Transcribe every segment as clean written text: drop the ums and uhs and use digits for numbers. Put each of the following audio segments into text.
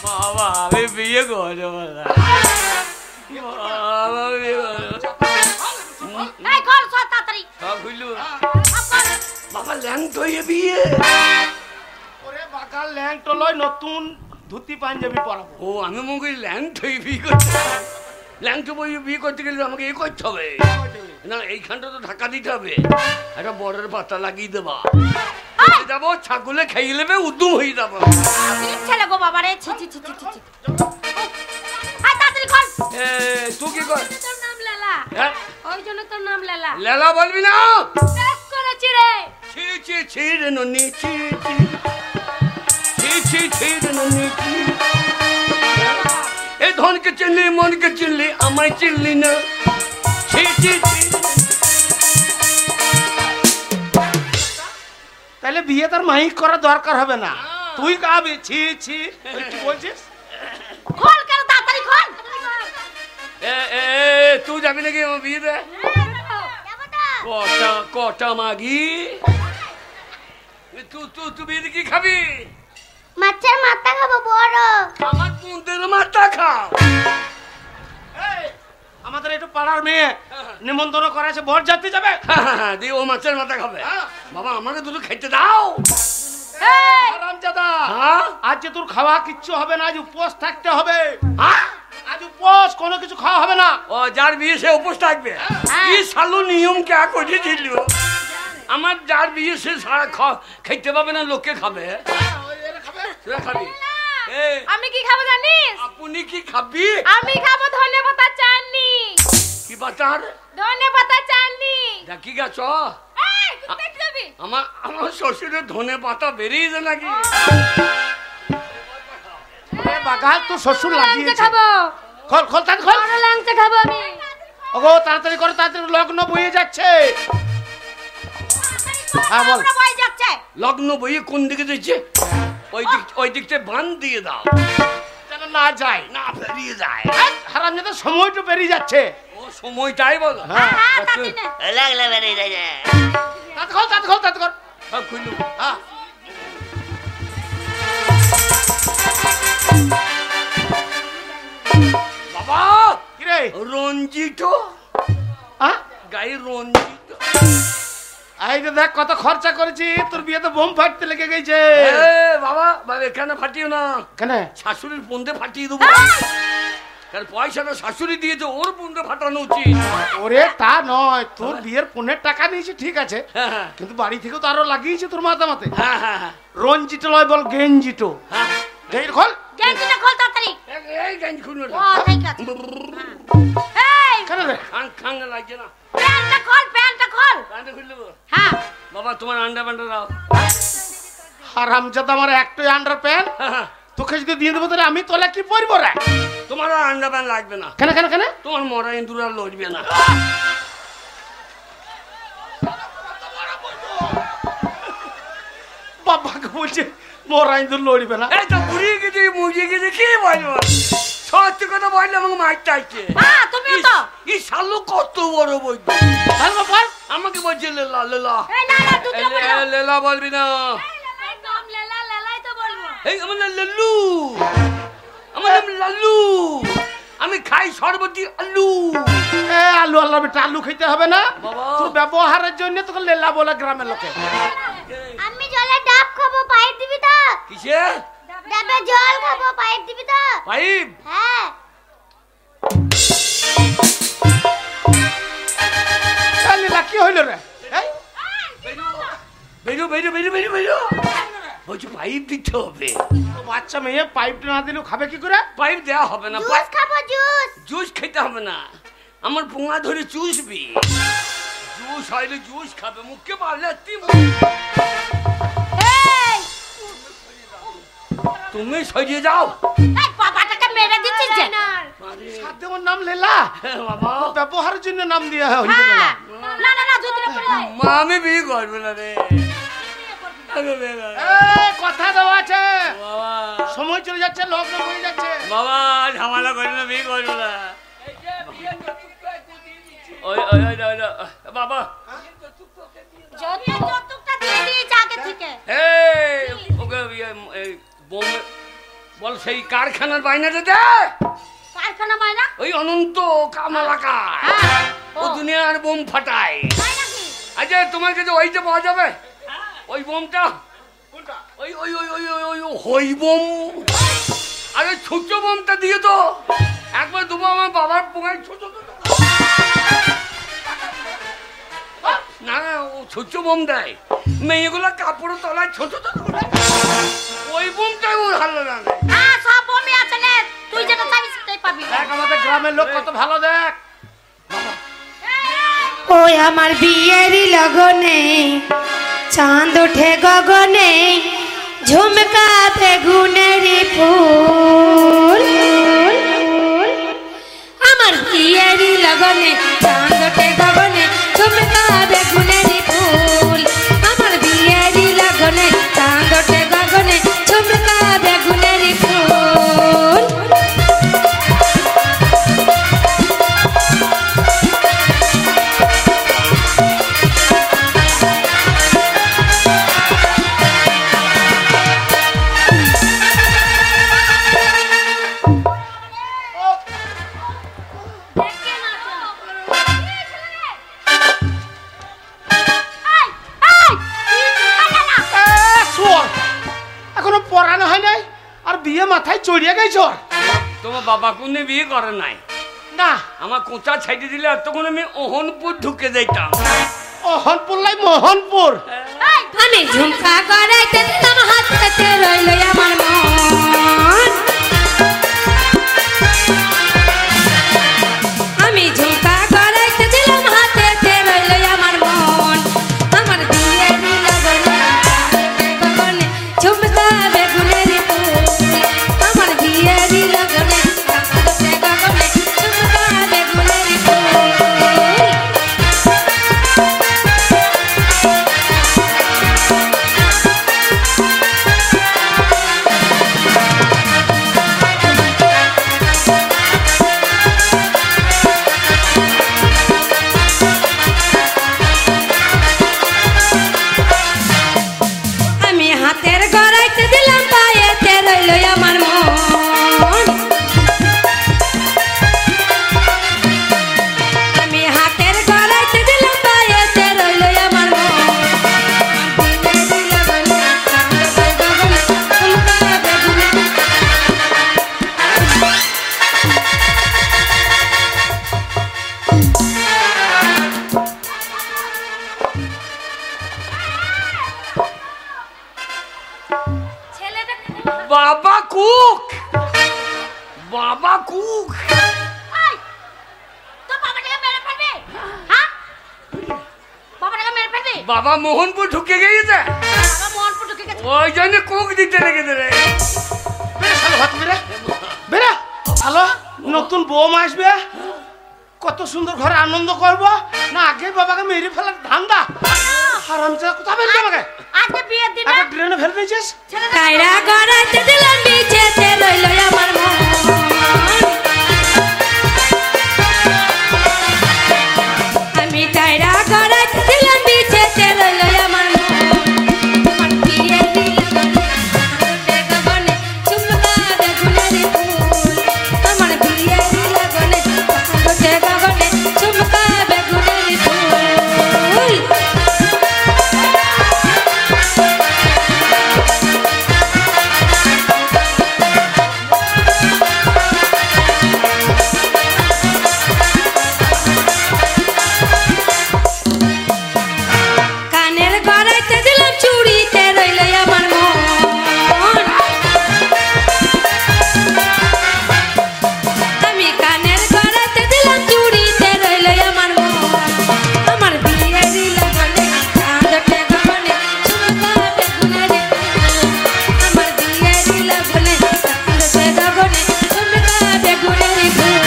বাবা আমি বিয়ে করবো না। বাবা বিয়ে করবো। এই কল সব তাড়াতাড়ি সব খুললু। বাবা ল্যাংট হয়ে বিয়ে। ওরে বাকা ল্যাংট লয়, নতুন ধুতি পাঞ্জাবি পরাবো। ও আমি মনে করি ল্যাংট হয়ে বিয়ে করতে। ল্যাংট বই বিয়ে করতে গেলে আমাকে এ করতে হবে না, এইখানটা তো ঢাকা দিতে হবে, একটা বড়ের পাতা লাগিয়ে দেবা, যাবো ছাগলে খেয়ে নেবে, উদ্যম হয়ে যাবো। ছেলে গো বাবা রে, ছি ছি ছি ছি ছি। আয় তাড়াতাড়ি কল। তুই কি কর? তোর নাম লেলা। হ্যাঁ ওই জন্য তোর নাম লেলা। লেলা বলবি না। বেশ করেছি রে। ছি ছি ছি রে ননি, ছি ছি ছি ছি ছি রে ননি, ছি। এ ধনকে চিনলি, মনকে চিনলি, আমায় চিনলি না। ছি ছি ছি। তাহলে বিয়ে তার মাইক করার দরকার হবে না, তুই গাবি। ছি ছি কি বলছিস? খোল কেন তাড়াতাড়ি খোল। তুই যাবি নাকি আমার বিয়েতে? কটা কটা মাগি? তুই বিয়েতে কি খাবি? মাছের মাথা খাবো বড়। আমার কুন্দের মাথা খাও। আমাদের একটু পাড়ার মেয়ে নিমন্ত্রণ করা আছে, বর যাত্রী যাবে, দিয়ে ও মাছের মাথা খাবে। বাবা আমাকে দুটো খেতে দাও। হারামজাদা, আজ যে তোর খাওয়া কিচ্ছু হবে না, আজ উপোস থাকতে হবে। আজ উপোস, কোনো কিছু খাওয়া হবে না। ও যার বিয়ে সে উপোস থাকবে? কি সালু নিয়ম কে করেছিল? আমার যার বিয়ে সে সারা খেতে পাবে না, লোকে খাবে। খাবি? আমি কি খাবো জানিস? আপনি কি খাবি? আমি খাবো ধনে পাতা চাটনি। কি বাটার? ধনে পাতা চাটনি। দেখি গেছ? এই কোথায় যাবি? আমার শ্বশুরের ধনে পাতা বেরিয়েছে নাকি? বাগাল তো শ্বশুর লাগিয়েছে। খাবো। খোল খোল তাড়াতাড়ি খোল। বড় ল্যাংচা খাবো আমি। ওগো তাড়াতাড়ি করো, তাড়াতাড়ি লগ্ন বয়ে যাচ্ছে। হ্যাঁ বল। বই যাচ্ছে। লগ্ন বইয়ে কোন দিকে দিচ্ছে? ওই দিকটা বান দিয়ে দাও, যেন না যায়, না বেরিয়ে যায়। হারামজাদা সময়টা বেরিয়ে যাচ্ছে। ও সময়টাই বলো। হ্যাঁ লাগলে বেরিয়ে যায়। তাড়াতাড়ি খোল, তাড়াতাড়ি খোল, তাড়াতাড়ি কর। সব খুললু। হ্যাঁ বাবা কি রে? রঞ্জিত গায়ে রঞ্জিত। এই যে দেখ কত খরচা করেছি, তোর বিয়েতে বোম ফাটতে লেগে গেছে। বাবা এখানে ফাটিও না। কেন? শাশুড়ির পন্দে ফাটিয়ে দেবো। কারণ পয়সাটা শাশুড়ি দিয়েছে, ওর পন্দে ফাটানো উচিত। ওরে তা নয়, তোর বিয়ের পনের টাকা নিয়েছি ঠিক আছে, কিন্তু বাড়ি থেকে তো আরো লাগিয়েছে তোর মাথা মাথায়। রঞ্জিটো লয়, বল গেঞ্জিটো। গেঞ্জি খোল, গেঞ্জিটা খোল তাড়াতাড়ি। এই গেঞ্জি খুলবে না। ও ঠিক আছে। এই কেন রে? খাং লাগছে না। প্যান্টটা খোল, প্যান্টটা খোল। প্যান্টটা খুলে দেবো। হ্যাঁ বাবা তোমার আন্ডা প্যান্টটা দাও। হারামজাদা, আমার একটাই আন্ডার প্যান্ট, তোকে যদি দিয়ে দেবো তাহলে আমি তোলা কি পরবো রে? তোমার আর আন্ডা প্যান্ট লাগবে না। কেন কেন কেন? তোমার মরা ইন্দুর আর লড়বে না। বাবাকে বলছে মোর আইন্দুর লড়বে না। এই তো বুড়িয়ে গেছে, মুড়িয়ে গেছে, কি বলবো? সত্যি কথা বললে আমাকে মারতে আসছে। তুমিও তো। এই শালু কত বড় বই। ভালো বল। আমাকে বলছে লেলা লেলা। এই না না দুটো বলো। লেলা বলবি না। এই নাম লেলা, লেলাই তো বলবো। এই আমার নাম লাল্লু, আমার নাম লাল্লু, আমি খাই সর্বতি আলু। আলু আল্লাহ বেটা, আলু খেতে হবে না তোর ব্যবহারের জন্য, তোকে লেলা বলে গ্রামের লোকে। আমি জলে ডাব খাবো, পাইপ দিবি তো? কিসে? ডাবে জল খাবো, পাইপ দিবি তো? পাইপ? হ্যাঁ। লেলা কি হইল রে? বেরো বেরো বেরো বেরো বেরো। বলছি পাইপ দিতে হবে। বাচ্চা মেয়ে পাইপটা না দিলেও খাবে কি করে? পাইপ দেওয়া হবে না। জুস খাবো, জুস। জুস খেতে হবে না, আমার পোঙা ধরে চুষবি। জুস হইলে জুস খাবে, মুখে পারলে তুমি সরিয়ে যাও। এই বাবাটাকে মেরে দিচ্ছিস যে। সাথে ওর নাম লেলা। বাবা ব্যবহারের জন্য নাম দিয়া হইছে লেলা। না না না জুতরে পড়ে যায়। মা আমি বিয়ে করবে না রে। কথা দেওয়া আছে, বাবা সময় চলে যাচ্ছে, লগ্ন হয়ে যাচ্ছে। বাবা ঝামেলা করে না, বিয়ে করবে না। বাবা যৌতুকটা দিয়ে দিয়েছে আগে থেকে। ওকে বোমে বল সেই কারখানার বাইনাটা দে। কারখানা বাইনা? ওই অনন্ত কামালাকা ও দুনিয়ার বোম ফাটায়। আচ্ছা তোমার কাছে ওইটা পাওয়া যাবে? ওই বোমটা ওই ওই ওই ওই ওই হই বোম। আরে ছোট বোমটা দিয়ে তো একবার দুবো আমার বাবার পোঙায় ছোট না ও ছোট বোম দেয় মেয়েগুলো কাপড় তলায় ছোট ছোট ওই বোমটাই ওর ভালো লাগে। সব বোমই আছে নে, তুই যেটা চাইবি সেটাই পাবি। দেখ আমাদের গ্রামের লোক কত ভালো, দেখ ওই আমার বিয়েরই লগনে চাঁদ ওঠে গগনে ঝুমকাতে গুনেরি ফুল। আমার বিয়েরই লগনে চাঁদ ওঠে গগনে ঝুমকাতে গুনেরি ফুল। আমার বিয়েরই লগনে চাঁদ ওঠে গগনে ঝুমকাতে গুনেরি ফুল। এখনো পড়ানো হয় নাই আর বিয়ে মাথায় চড়িয়ে গেছ। তোমার বাবা কোনে বিয়ে করে নাই? না আমার কোঁচা ছাইতে দিলে তখন আমি ওহনপুর ঢুকে যাইতাম। ওহনপুর লাই মোহনপুর। আমি ঝুমকা করাইতে দিলাম হাতে রইল আমার মন। আমি ঝুমকা করাইতে দিলাম হাতে রইল আমার মন। আমার বিয়ের লগনে গগনে ঝুমকা বেগুনের ফুল। আমার বিয়ের লগনে গগনে ঝুমকা বেগুনের ফুল। আমি হাতের গড়াইতে দিলাম পায়েতে রইল আমার মন। আমি হাতের গড়াইতে দিলাম পায়েতে রইল আমার মন। ছেলেটা বাবা কুক, বাবা কুক। এই, তোর বাবাটাকে মেরে ফেলবি? হ্যাঁ? বাবাটাকে মেরে ফেলবি? বাবা মোহনপুর ঢুকে গিয়েছে বাবা মোহনপুর ঢুকে গেছে। ওই জন্য কুক দিতে লেগেছে রে। বেরে শালো হাত বেরে বেরে শালো, নতুন বউ আসবে, কত সুন্দর ঘরে আনন্দ করব না, আগে বাবাকে মেরে ফেলার ধান্দা। হারামজাদা কোথায় ফেলবি আমাকে? আজকে বিয়ের দিনে আগে ড্রেনে ফেলে দিয়েছিস। কায়রা গড়াইতে দিলাম নিচেতে রইল আমার মন। আমি কায়রা গড়াইতে দিলাম নিচেতে রইল আমার মন। আমার বিয়ের লগনে গগনে ঝুমকা বেগুনের ফুল। আমার বিয়ের লগনে গগনে ঝুমকা বেগুনের ফুল। কানের গড়াইতে দিলাম চুড়িতে রইল আমার মন। আমি কানের গড়াইতে দিলাম চুড়িতে রইল আমার মন। আমার বিয়ের লগনে চাঁদ ওঠে গগনে ঝুমকা বেগুনের ফুল। আমার বিয়ের লগনে চাঁদ ওঠে গগনে ঝুমকা বেগুনের ফুল।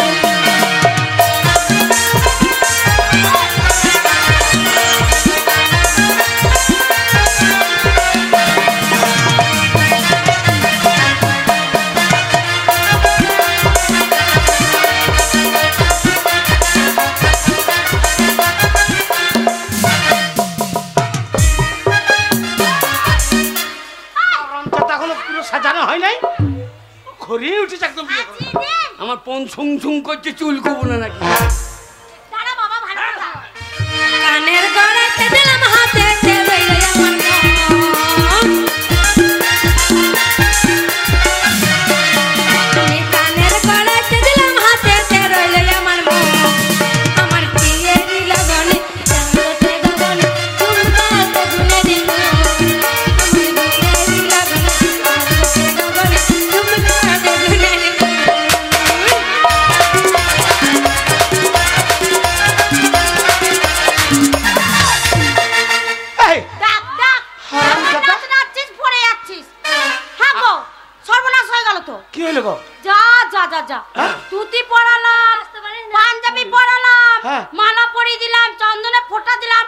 হারামজাদা এখনো পুরো সাজানো হয় নাই। ঘুরিয়ে উঠেছে একদম বিয়ে করবো। আজিয়ে দে। আমার পন ছুং ছুং করছে, চুল কবো না নাকি? দাঁড়া বাবা, ভালো কথা। কানের গড়াইতে দিলাম হাতে রইল আমার মন। আমি কানের গড়াইতে দিলাম হাতে রইল আমার মন। আমার বিয়েরই লগনে চাঁদতে গগনে চুমকাতে গুনে দিল। আমার বিয়েরই লগনে চাঁদতে গগনে চুমকাতে গুনে দিল। এই, ডাক, ডাক। হারামজাদা। নাচ নাচছিস, পড়ে যাচ্ছিস। হ্যাঁ গো, সর্বনাশ হয়ে গেল তো। কি হইলো গো? যা যা যা যা, হ্যাঁ? ধুতি পরালাম, পাঞ্জাবি পরালাম, হ্যাঁ। মালা পরিয়ে দিলাম, চন্দনে ফোঁটা দিলাম,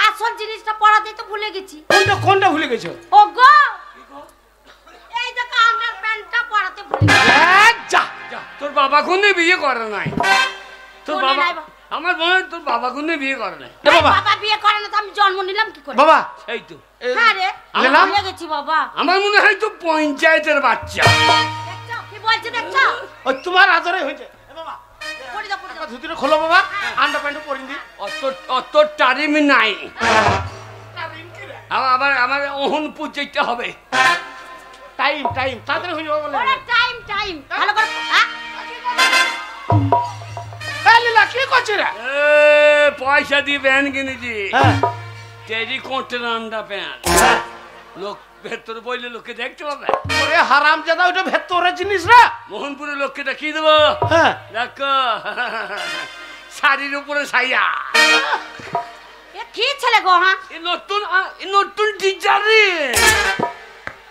আসল জিনিসটা পরাতে তো ভুলে গেছি। কোনটা কোনটা ভুলে গেছো? ও গো, এই দেখো আমার প্যান্টটা পরাতে ভুলে গেছি। যা যা, তোর বাবা কোনে বিয়ে করে নাই? তোর কোনে বাবা, নাই বা- আমার মনে হয় তোর বাবা কোনে বিয়ে করে নাই। এ বাবা বাবা বিয়ে করে না তো আমি জন্ম নিলাম কি করে? বাবা এই তো এ, হ্যাঁ রে, আমি নিলাম? ভুলে গেছি বাবা। আমার মনে হয় তো পঞ্চায়েতের বাচ্চা। দেখছো কি বলছে, দেখছো? ওই তোমার আদরে হয়েছে। এ বাবা পরি দাও, পরি দাও। ধুতিটা খোলো বাবা, আন্ডার প্যান্ট পরিয়ে দি। অত অত টাইম নাই। আবার আমার ওহন পুজোটা হবে। টাইম টাইম তাড়াতাড়ি হয়ে যাবে বলে। ওরে টাইম টাইম, ভালো করে হ্যাঁ? এই লীলা কি করছিস রে? এ, পয়সা দিয়ে প্যান্ট কিনেছি, হ্যাঁ টেরিকটের আন্ডা প্যান্ট। হ্যাঁ। লোক ভেতরে বইলে লোকে দেখতে পাবে। ওরে হারামজাদা, ওটা ভেতরের জিনিস রে। মোহনপুরের লোককে দেখিয়ে দেবো। হ্যাঁ দেখো, শাড়ির উপরে ছাইয়া। এ কি ছেলে গো, হ্যাঁ? এ নতুন ডিজাইন।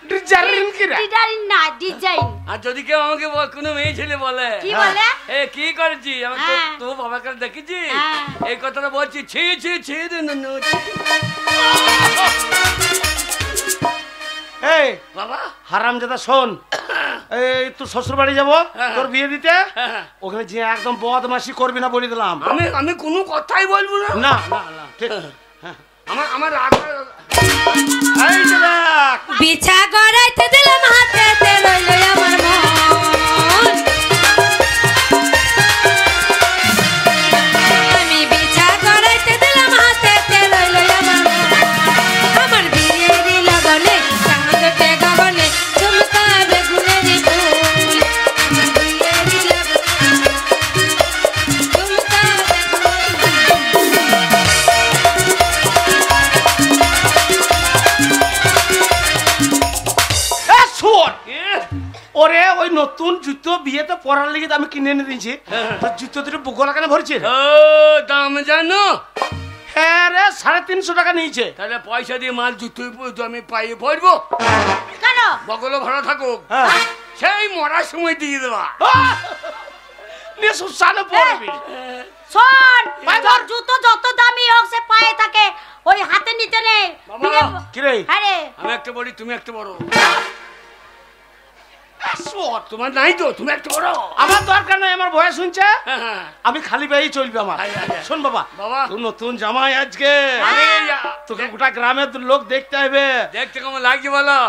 ডিজাইন কি রে? ডিজাইন না, ডিজাইন। আর যদি কেউ আমাকে কোনো মেয়ে ছেলে বলে কি বলে? এ কি করেছি আমি হ্যাঁ। তো বাবাকে দেখেছি, হ্যাঁ। এই কথাটা বলছি, ছি ছি ছি রে ননু, ছি। এই বাবা হারামজাদা শোন, এই তোর শ্বশুর বাড়ি যাবো হ্যাঁ। তোর বিয়ে দিতে, হ্যাঁ। ওখানে যে একদম বদমাশি করবি না বলে দিলাম। আমি কোনো কথাই বলবো না। না না না ঠিক। হ্যাঁ। আমার রাগ, এই যে দেখ, বিছা গড়াইতে দিলাম হাতে রইল আমার মন। আমি বিছা গড়াইতে দিলাম হাতে রইল আমার মন। আমার বিয়েরই লগনে চাঁদতে গগনে চুমকাবে গুনেরি ফুল। আমার বিয়েরই লগনে চুমকাবে এ শোন, এ, ওরে ওই নতুন জুতো বিয়েতে পরার লেগে আমি কিনে এনে দিয়েছি, তোর জুতো দুটো বুকলা কেন ভরছে? ও দাম জানো? হ্যাঁ রে, 350 টাকা নিয়েছে। তাহলে পয়সা দিয়ে মাল জুতো আমি পাইয়ে পড়বো, কেন? বগল ভরা থাকুক, হ্যাঁ সেই মরার সময় দিয়ে দেবা। নিয়ে সুসানে পড়বি। শোন, পায়ে তোর ধর। জুতো যত দামি হোক সে পায়ে থাকে, ওই হাতে নিতে নেই। বাবা। বিয়ে- কি রে? হ্যাঁ রে। আমি একটা বড়ি, তুমি একটা বড়। শোন, তোমার নাই তো, তুমি একটা বড়। আমার দরকার নাই, আমার ভয় শুনছে, হ্যাঁ, হ্যাঁ। আমি খালি পায়েই চলবে আমার। আয়, আয়, আয়। শোন বাবা, বাবা। তুই নতুন জামাই আজকে, আরে, তোকে গোটা গ্রামের লোক দেখতে হবে দেখতে কেমন লাগছে বলো?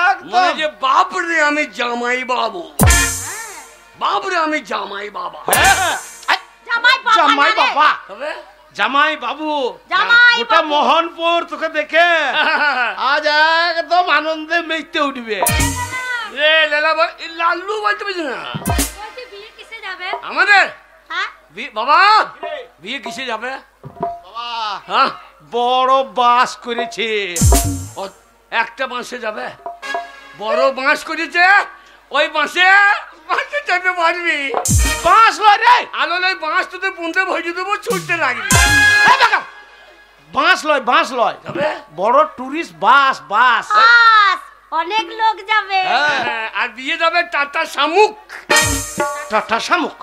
একদম। মনে যে বাপ রে আমি জামাই বাবু, বাপ রে আমি জামাই বাবা। হ্যাঁ, হ্যাঁ। আয়, জামাই বাবা জামাই না রে। বাবা, তবে জামাই বাবু, জামাই গোটা বাবু। মোহনপুর তোকে দেখে আজ একদম আনন্দে মেতে উঠবে। এ লেলা লাল্লু বলতে পারছি না বলছি বিয়ে কিসে যাবে? আমাদের হ্যাঁ? বাবা বিয়ে কিসে যাবে? বাবা হ্যাঁ, বড় বাস করেছে, একটা বাঁশে যাবে, বড় বাঁশ করেছে, ওই বাঁশে বাঁশে চেপে পারবি। বাস লয় রে, আলো ওই বাঁশ তোদের পুনতে ভরিয়ে দেবো, ছুটতে লাগবি। এই দেখো, বাস লয়, বাস লয়, যাবে? বড় টুরিস্ট বাস, বাস। বাস, অনেক লোক যাবে। হ্যাঁ, আর বিয়ে যাবে টাটা শামুক। টাটা শামুক,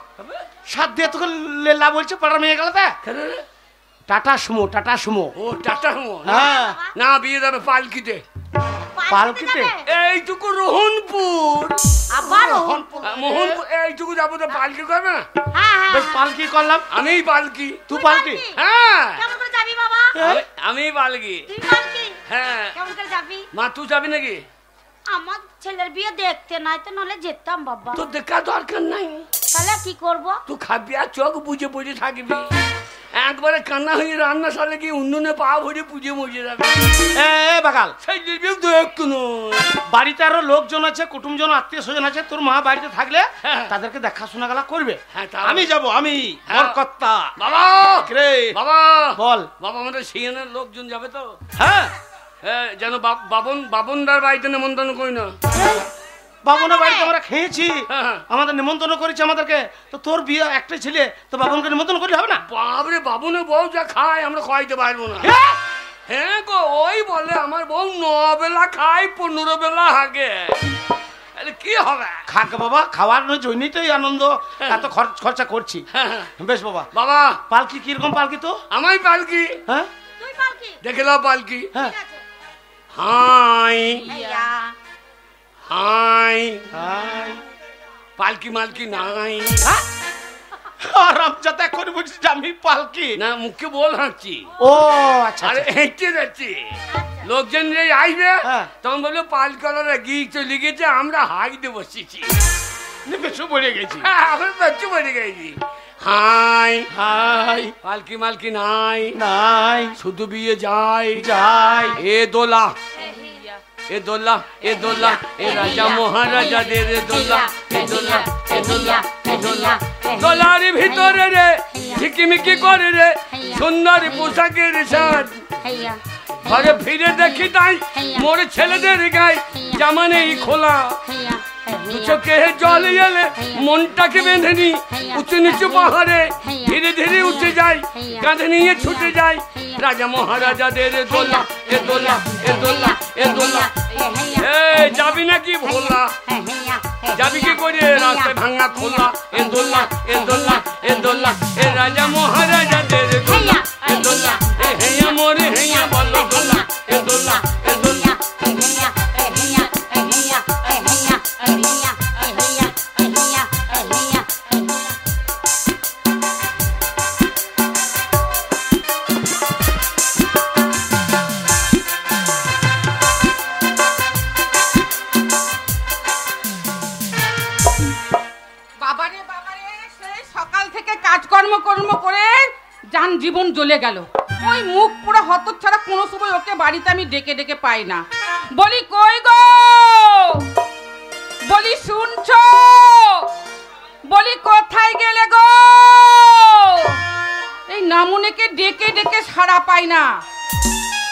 সাত দিয়ে তোকে লেলা বলছে পাড়ার মেয়ে গেল তা? কেন রে? Tata Sumo, Tata Sumo. ও টাটা শামুক। হ্যাঁ, না, বিয়ে যাবে পালকিতে। পালকিতে? যাবে? এইটুকু রোহনপুর, আবার মোহনপুর এইটুকু যাবো তো পালকি করবে না? হ্যাঁ হ্যাঁ বেশ, হ্যাঁ। পালকি করলাম, আমিই পালকি। তুই পালকি। হ্যাঁ, কেমন করে যাবি বাবা? আমি পালকি। তুই পালকি? হ্যাঁ, কেমন করে যাবি? মা তুই যাবি নাকি? আমার ছেলের বিয়ে দেখতে নাই তো, নলে যেতাম বাবা। তো দেখা দরকার নাই, তাহলে কি করব? তুই খাবি আর চোখ বুঝে বুঝে থাকবি। একবারে কান্না হয়ে রান্না সালে কি উন্ননে পা ভরে পুজো মজে যাবে। বাগাল সেই দিবি তো একটু বাড়িতে আরো লোকজন আছে, কুটুমজন, আত্মীয় স্বজন আছে, তোর মা বাড়িতে থাকলে তাদেরকে দেখাশোনা গেলা করবে। আমি যাব, আমি বরকর্তা। বাবা রে বাবা বল। বাবা আমাদের সিএনের লোকজন যাবে তো? হ্যাঁ যেন বাবনদার বাড়িতে নেমন্তন্ন করি না। বাবনের বাড়িতে আমরা খেয়েছি, হ্যাঁ। আমাদের নিমন্ত্রণ করেছে আমাদেরকে। তো তোর বিয়ে একটাই ছেলে, তো বাবনকে নিমন্ত্রণ করলে হবে না? বাবরে বাবনের বউ যা খায় আমরা খাইতে পারবো না। হ্যাঁ গো, ওই বলে আমার বউ 9 বেলা খায় 15 বেলা হাগে। কি হবে? খাক বাবা, খাওয়ার জন্যই তো এই আনন্দ, এত খরচা করছি। বেশ বাবা। বাবা পালকি কিরকম পালকি? তো আমায় পালকি। হ্যাঁ তুই পালকি দেখে নাও পালকি। হ্যাঁ হাই ভাইয়া। হাই হাই পালকি মালকি নাই। আরাম যাতে এখন বুঝছি আমি পালকি না, মুখে বল হাঁটছি। ও আচ্ছা, আরে হেঁটে যাচ্ছি, লোকজন যে আসবে হ্যাঁ। তখন বললো পালকলার গিয়ে চলে গেছে, আমরা হাইতে বসেছি। বেশু পড়ে গেছি। আমরা বেশু পড়ে গেছি। হাই হাই পালকি মালকি নাই, নাই শুধু বিয়ে যায় যাই। এ দোলা এ দোলা এ দোলা এ রাজা মহারাজাদের দোলা এ দোলা এ দোলা এ দোলা। দোলার ভিতরে রে ঝিকিমিকি করে রে সুন্দর পোশাকের সাজ। ভাইয়া ঘরে ফিরে দেখি তাই মোর ছেলেদের গায়ে জামা নেই খোলা। ভাইয়া দু চোখে জল এলে মনটাকে বেঁধে নি উঁচু নিচু পাহাড়ে ধীরে ধীরে উঠে যায়, কাঁধে নিয়ে ছুটে যায় রাজা মহারাজাদের দোলা এ দোলা এ দোলা এ দোলা। যাবি নাকি ভোলা? যাবি কি করে? রাস্তায় ভাঙা খোলা এ দোলা এ দোলা এ দোলা এ রাজা মহারাজাদের দোলা এ দোলা এ হেয়া মোরে হেয়া বলো দোলা এ দোলা এ দোলা। বাবারে বাবারে, সেই সকাল থেকে কাজকর্ম করে যান জীবন জ্বলে গেল। ওই মুখ পুরো হতচ্ছাড়া, কোনো সময় ওকে বাড়িতে আমি ডেকে ডেকে পাই না। বলি কই গো, বলি শুনছো, বলি কোথায় গেলে গো? এই নামুনেকে ডেকে ডেকে সাড়া পাই না।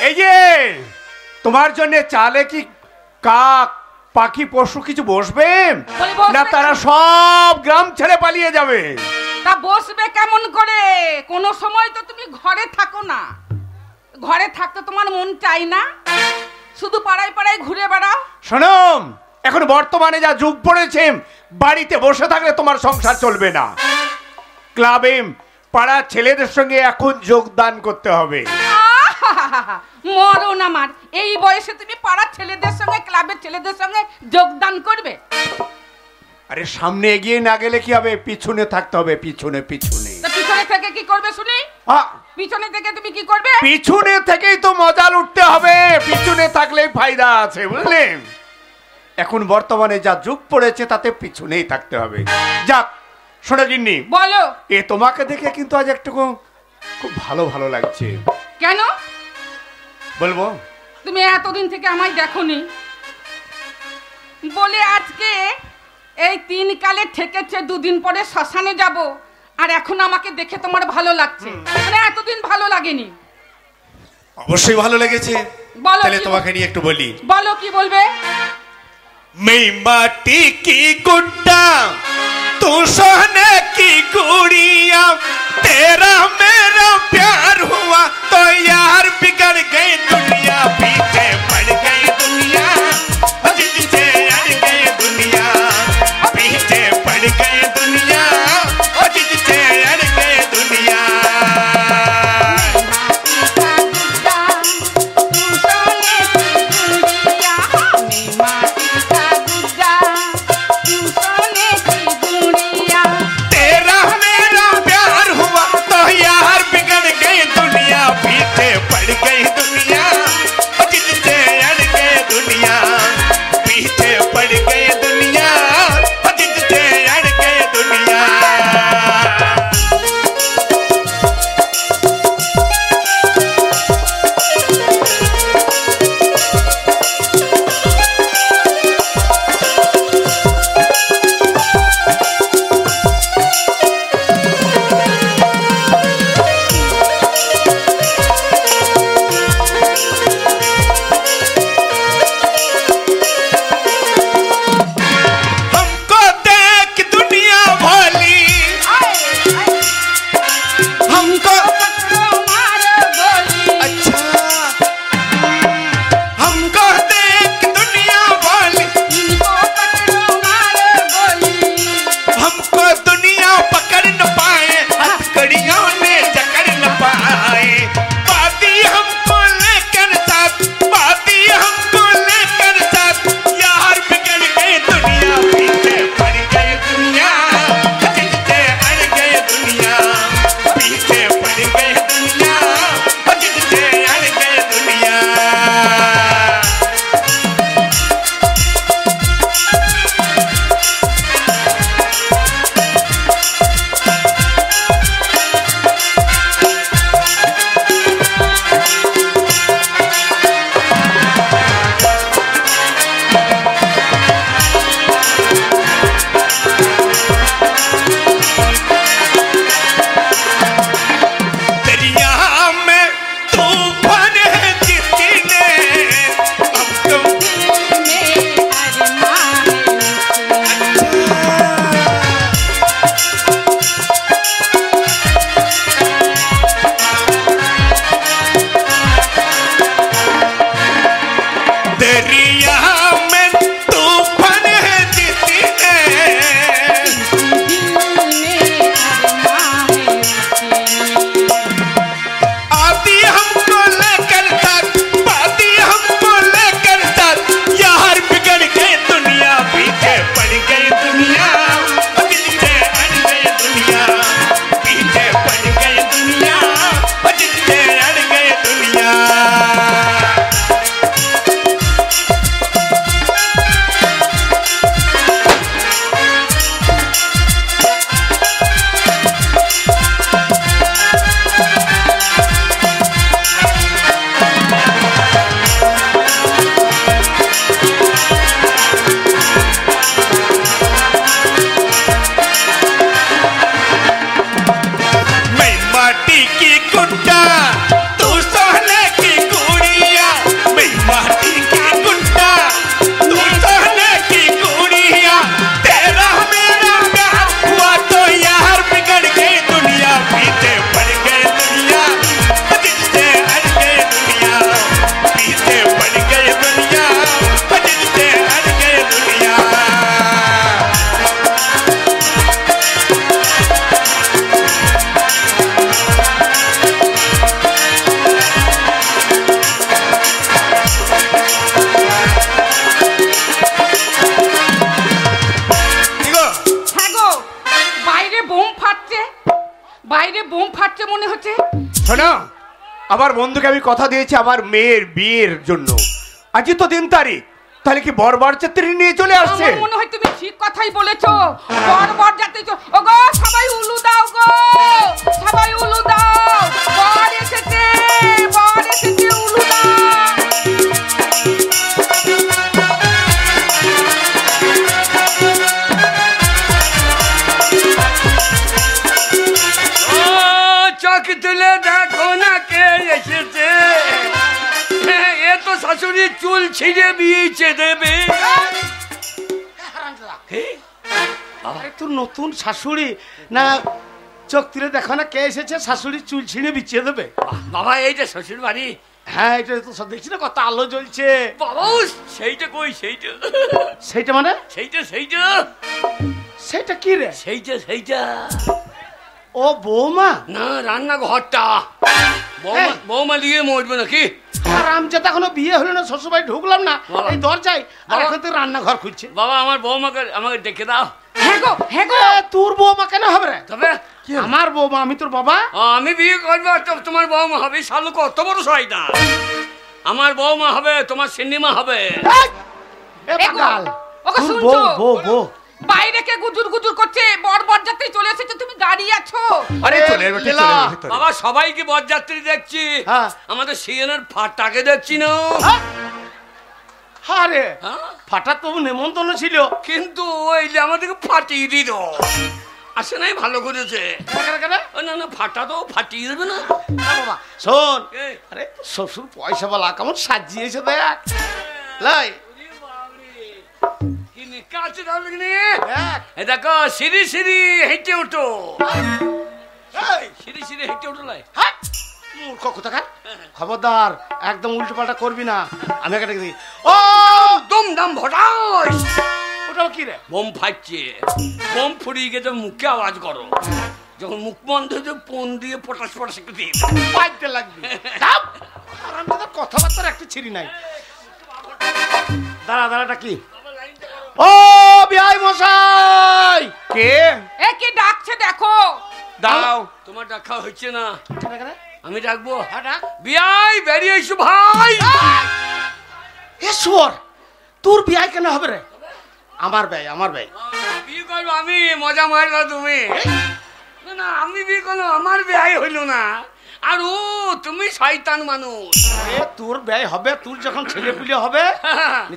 এই যে তোমার জন্য চালে কি কাক পাখি পশু কিছু বসবে বলি বসবে না? তারা সব গ্রাম ছেড়ে পালিয়ে যাবে। তা বসবে কেমন করে? কোনো সময় তো তুমি ঘরে থাকো না। ঘরে থাকতে তোমার মন চাই না? শুধু পাড়ায় পাড়ায় ঘুরে বেড়াও। শোনো, এখন বর্তমানে যা যুগ পড়েছে, বাড়িতে বসে থাকলে তোমার সংসার চলবে না। ক্লাবে পাড়ার ছেলেদের সঙ্গে এখন যোগদান করতে হবে। আহাহাহা, মরণ আমার! এই বয়সে তুমি পাড়ার ছেলেদের সঙ্গে, ক্লাবের ছেলেদের সঙ্গে যোগদান করবে? আরে সামনে এগিয়ে না গেলে কি হবে? পিছনে থাকতে হবে, পিছনে পিছনে। তা পিছনে থেকে কি করবে শুনি? পিছনে থেকে তুমি কি করবে? পিছনে থেকেই তো মজা লুটতে হবে, পিছনে থাকলেই ফায়দা আছে, বুঝলেন? এখন বর্তমানে যা যুগ পড়েছে তাতে পিছনেই থাকতে হবে। যাক, শোনো গিন্নি, বলো। এ তোমাকে দেখে কিন্তু আজ একটু খুব ভালো ভালো লাগছে। কেন বলবো? তুমি এতদিন থেকে আমায় দেখোনি বলে আজকে এই 3 কালে ঠেকেছে, 2 দিন পরে শ্মশানে যাব, আর এখন আমাকে দেখে তোমার ভালো লাগছে? মানে এতদিন ভালো লাগেনি? অবশ্যই ভালো লেগেছে। বলো, তাহলে তোমাকে নিয়ে একটু বলি। বলো, কি বলবে? मैं माटी की गुड्डा, तू सोने की गुड़िया, तेरा मेरा प्यार हुआ तो यार बिगड़ गई दुनिया, पीछे पड़ गई दुनिया, जिससे अड़ गई दुनिया, पीछे पड़ गई दुनिया, जिससे अड़ गई दुनिया। तेरा मेरा प्यार हुआ तो यार बिगड़ गई दुनिया, पीछे पड़ गई दुनिया, जिससे না, আমার বন্ধুকে আমি কথা দিয়েছি আমার মেয়ের বিয়ের জন্য। আজই তো 3 তারিখ, তাহলে কি বরযাত্রী নিয়ে চলে আসছে? আমার মনে হয় তুমি ঠিক কথাই বলেছো। বরযাত্রী ওগো সবাই উলু দাও গো, সবাই উলু দাও, বর এসেছে উলু দাও। চোখ তুলে দেখো না কে এসেছে, এ তো শাশুড়ির চুল ছিঁড়ে বিয়েছে দেবে। আরে তোর নতুন শাশুড়ি না, চোখ তুলে দেখো না কে এসেছে, শাশুড়ি চুল ছিঁড়ে বিছিয়ে দেবে। বাবা এই যে শ্বশুর বাড়ি, হ্যাঁ এটা তো সব দেখছি না, কত আলো জ্বলছে। বাবা সেইটা কই, সেইটা সেইটা মানে সেইটা সেইটা কি রে? সেইটা ও বৌমা না, রান্নাঘরটা। বৌমা লিয়ে মরবে নাকি? আরামজাদা এখনো বিয়ে হলো না, শ্বশুরবাড়ি ঢুকলাম না, বাবা। এই দরজায় আর বাবা। এখন তো রান্নাঘর খুলছে। বাবা আমার বৌমাকে আমাকে ডেকে দাও। হ্যাঁ গো এ, তোর বৌমা কেন হবে রে? তবে আমার বৌমা, আমি তোর বাবা। আমি বিয়ে করবো তো তোমার বৌমা হবে, শালু কত বড় শয়তান। আমার বৌমা হবে, তোমার সিনেমা হবে। এই, এ পাগল, ওকে তোর শুনছো? বউ বাইরে কে গুজুর গুজুর করছে, বরযাত্রী চলে এসেছে, তুমি গাড়ি আছো। আরে চলে এর লীলা। ভিতরে। বাবা সবাইকে বরযাত্রী দেখছি, হ্যাঁ। আমাদের সিএনের ফাটাকে দেখছি না। আরে হ্যাঁ? ফাটা তবু নেমন্তন্ন ছিল। কিন্তু ওই যে আমাদেরকে ফাটিয়ে দিল, আসে নাই ভালো করেছে। ও না না, ফাটা তো ফাটিয়ে দেবে না। বাবা শোন, এ। আরে শ্বশুর পয়সা বলা কেমন সাজিয়েছে দেখ। লাই কাছে দেখ। দেখো সিঁড়ি সিঁড়ি হেঁটে ওঠো, এই, সিঁড়ি সিঁড়ি হেঁটে ওঠো লাই। হাট! মূর্খ কোথাকার, খবরদার একদম উল্টো পাল্টা করবি না। আমি একটা দেখি, ও দম দাম ভটাস, ওটাও কি রে? বোম ফাটছে, বোম ফুরিয়ে গেছে, মুখে আওয়াজ করো। যখন মুখ বন্ধ হয়েছে পোন দিয়ে পটাশ পটাশ একটু দিয়ে দাও। পাইতে লাগবে। দাও। আর আমি তো কথাবার্তার একটু ছিড়ি নাই। দাঁড়াটা কি? ও বিআই মশাই। কে? এ কি ডাকছে দেখো। দাও। তোমার ডাকা হচ্ছে না, কেন, কেন? আমি ডাকবো। হ্যাঁ, ডাক। বিয়াই বেরিয়ে এসো ভাই। এ শুয়োর, তোর বিআই কেন হবে রে? আমার ভাই। বিয়ে করবো আমি, মজা মারবা তুমি। না না, আমি বিয়ে করলো, আমার বিয়ে হইল না। আর ও তুমি শয়তান মানুষ। এ তোর ব্যয় হবে, তোর যখন ছেলে পুলে হবে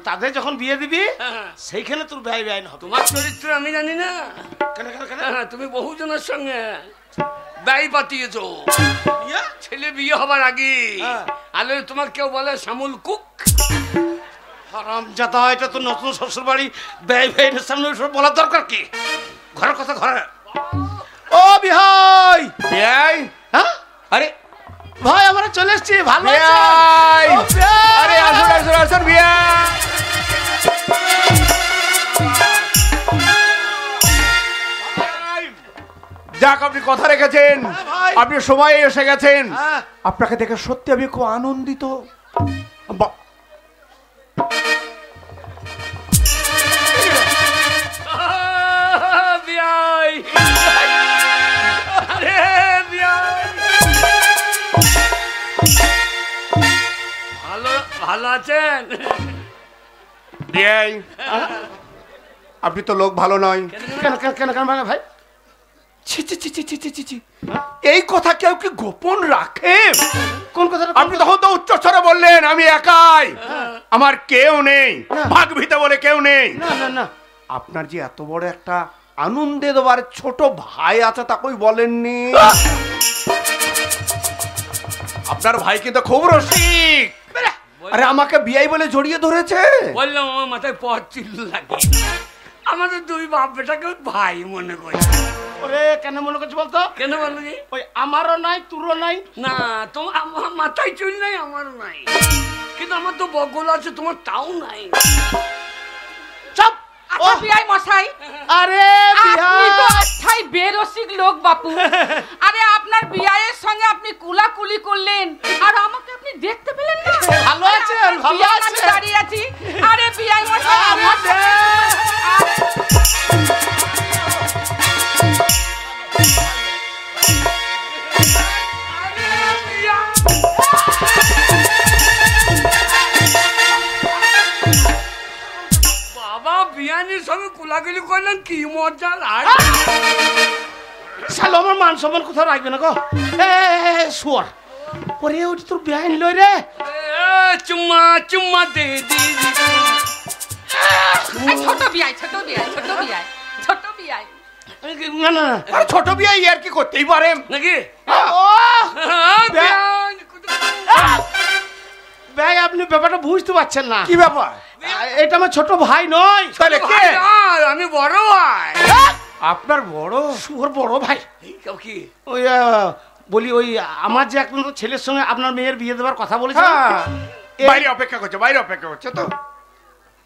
তাদের যখন বিয়ে দিবি সেইখানে তোর ব্যয় হবে। তোমার চরিত্র আমি জানি না। কেন? তুমি বহুজনের সঙ্গে ব্যয় পাতিয়েছো, ইয়া? ছেলে বিয়ে হবার আগে। হ্যাঁ। আলে তোমার কেউ বলে শ্যামল কুক। হারামজাদা, এটা তো নতুন শ্বশুর বাড়ি, ব্যয়ের সামনে ওসব বলার দরকার কি? ঘরের কথা ঘরে। ও বিহাই, বিয়াই। হ্যাঁ আরে ভাই আমরা চলে এসছি। ভালো বিয়াই। আছেন? ও, বিয়াই। আরে আসুন বিয়াই। যাক, আপনি কথা রেখেছেন, হ্যাঁ, ভাই। আপনি সময় এসে গেছেন। হ্যাঁ। আপনাকে দেখে সত্যি আমি খুব আনন্দিত। বিয়াই, আরে বিয়াই, ভালো আছেন? বিয়াই, আপনি তো লোক ভালো নয়। কেন মানে ভাই? ছি ছি ছি ছি ছি ছি ছি ছি। এই কথা কেউ কি গোপন রাখে? কোন কথাটা? আপনি তখন তো উচ্চ স্বরে বললেন আমি একাই, আমার কেউ নেই, ভাগ ভিতে বলে কেউ নেই। না আপনার যে এত বড় একটা আনন্দে দেওয়ার ছোট ভাই আছে তা কই বলেননি? আপনার ভাই কিন্তু খুব রসিক। আরে আমাকে বিয়াই বলে জড়িয়ে ধরেছে। বললাম আমার মাথায় পথ চিল লাগে। আমাদের দুই বাপ বেটাকে ভাই মনে করি। ওরে কেন মনে করছি বলতো? কেন বলো জি? ওই আমারও নাই তোরও নাই। না, তোমার আমার মাথায় চুল নাই, আমারও নাই, কিন্তু আমার তো বগল আছে, তোমার তাও নাই। চুপ। আচ্ছা বিআই মশাই, আরে আপনি তো বিহাই, আচ্ছাই বেরসিক লোক বাপু। আরে আপনার বিআইয়ের সঙ্গে আপনি কুলাকুলি করলেন আর আমাকে আপনি দেখতে পেলেন না? ভালো আছেন? ভালো বিআই, আমি আছেন? দাঁড়িয়ে আছি। আরে বিআই মশাই, আরে আমার দে। বললাম কি মজা আর শালো আমার মান সম্মান কোথাও রাখবে না গো। শুয়ার ওরে ওটা তোর বেআইন লই রে। চুম্মা চুম্মা দে দি ছোট বিয়াই ছোট বিয়াই ছোট বিয়াই ছোট বিয়াই। না না আরে ছোট বিয়ে আর কি করতেই পারে নাকি ও ভাই আপনি ব্যাপারটা বুঝতে পারছেন না। কি ব্যাপার? এটা আমার ছোট ভাই নয়। তাহলে কে? আমি বড় ভাই। আপনার বড়? শুয়োর বড় ভাই। কি ওই বলি ওই আমার যে একমাত্র ছেলের সঙ্গে আপনার মেয়ের বিয়ে দেওয়ার কথা বলেছে। হ্যাঁ, বাইরে অপেক্ষা করছে, বাইরে অপেক্ষা করছে তো।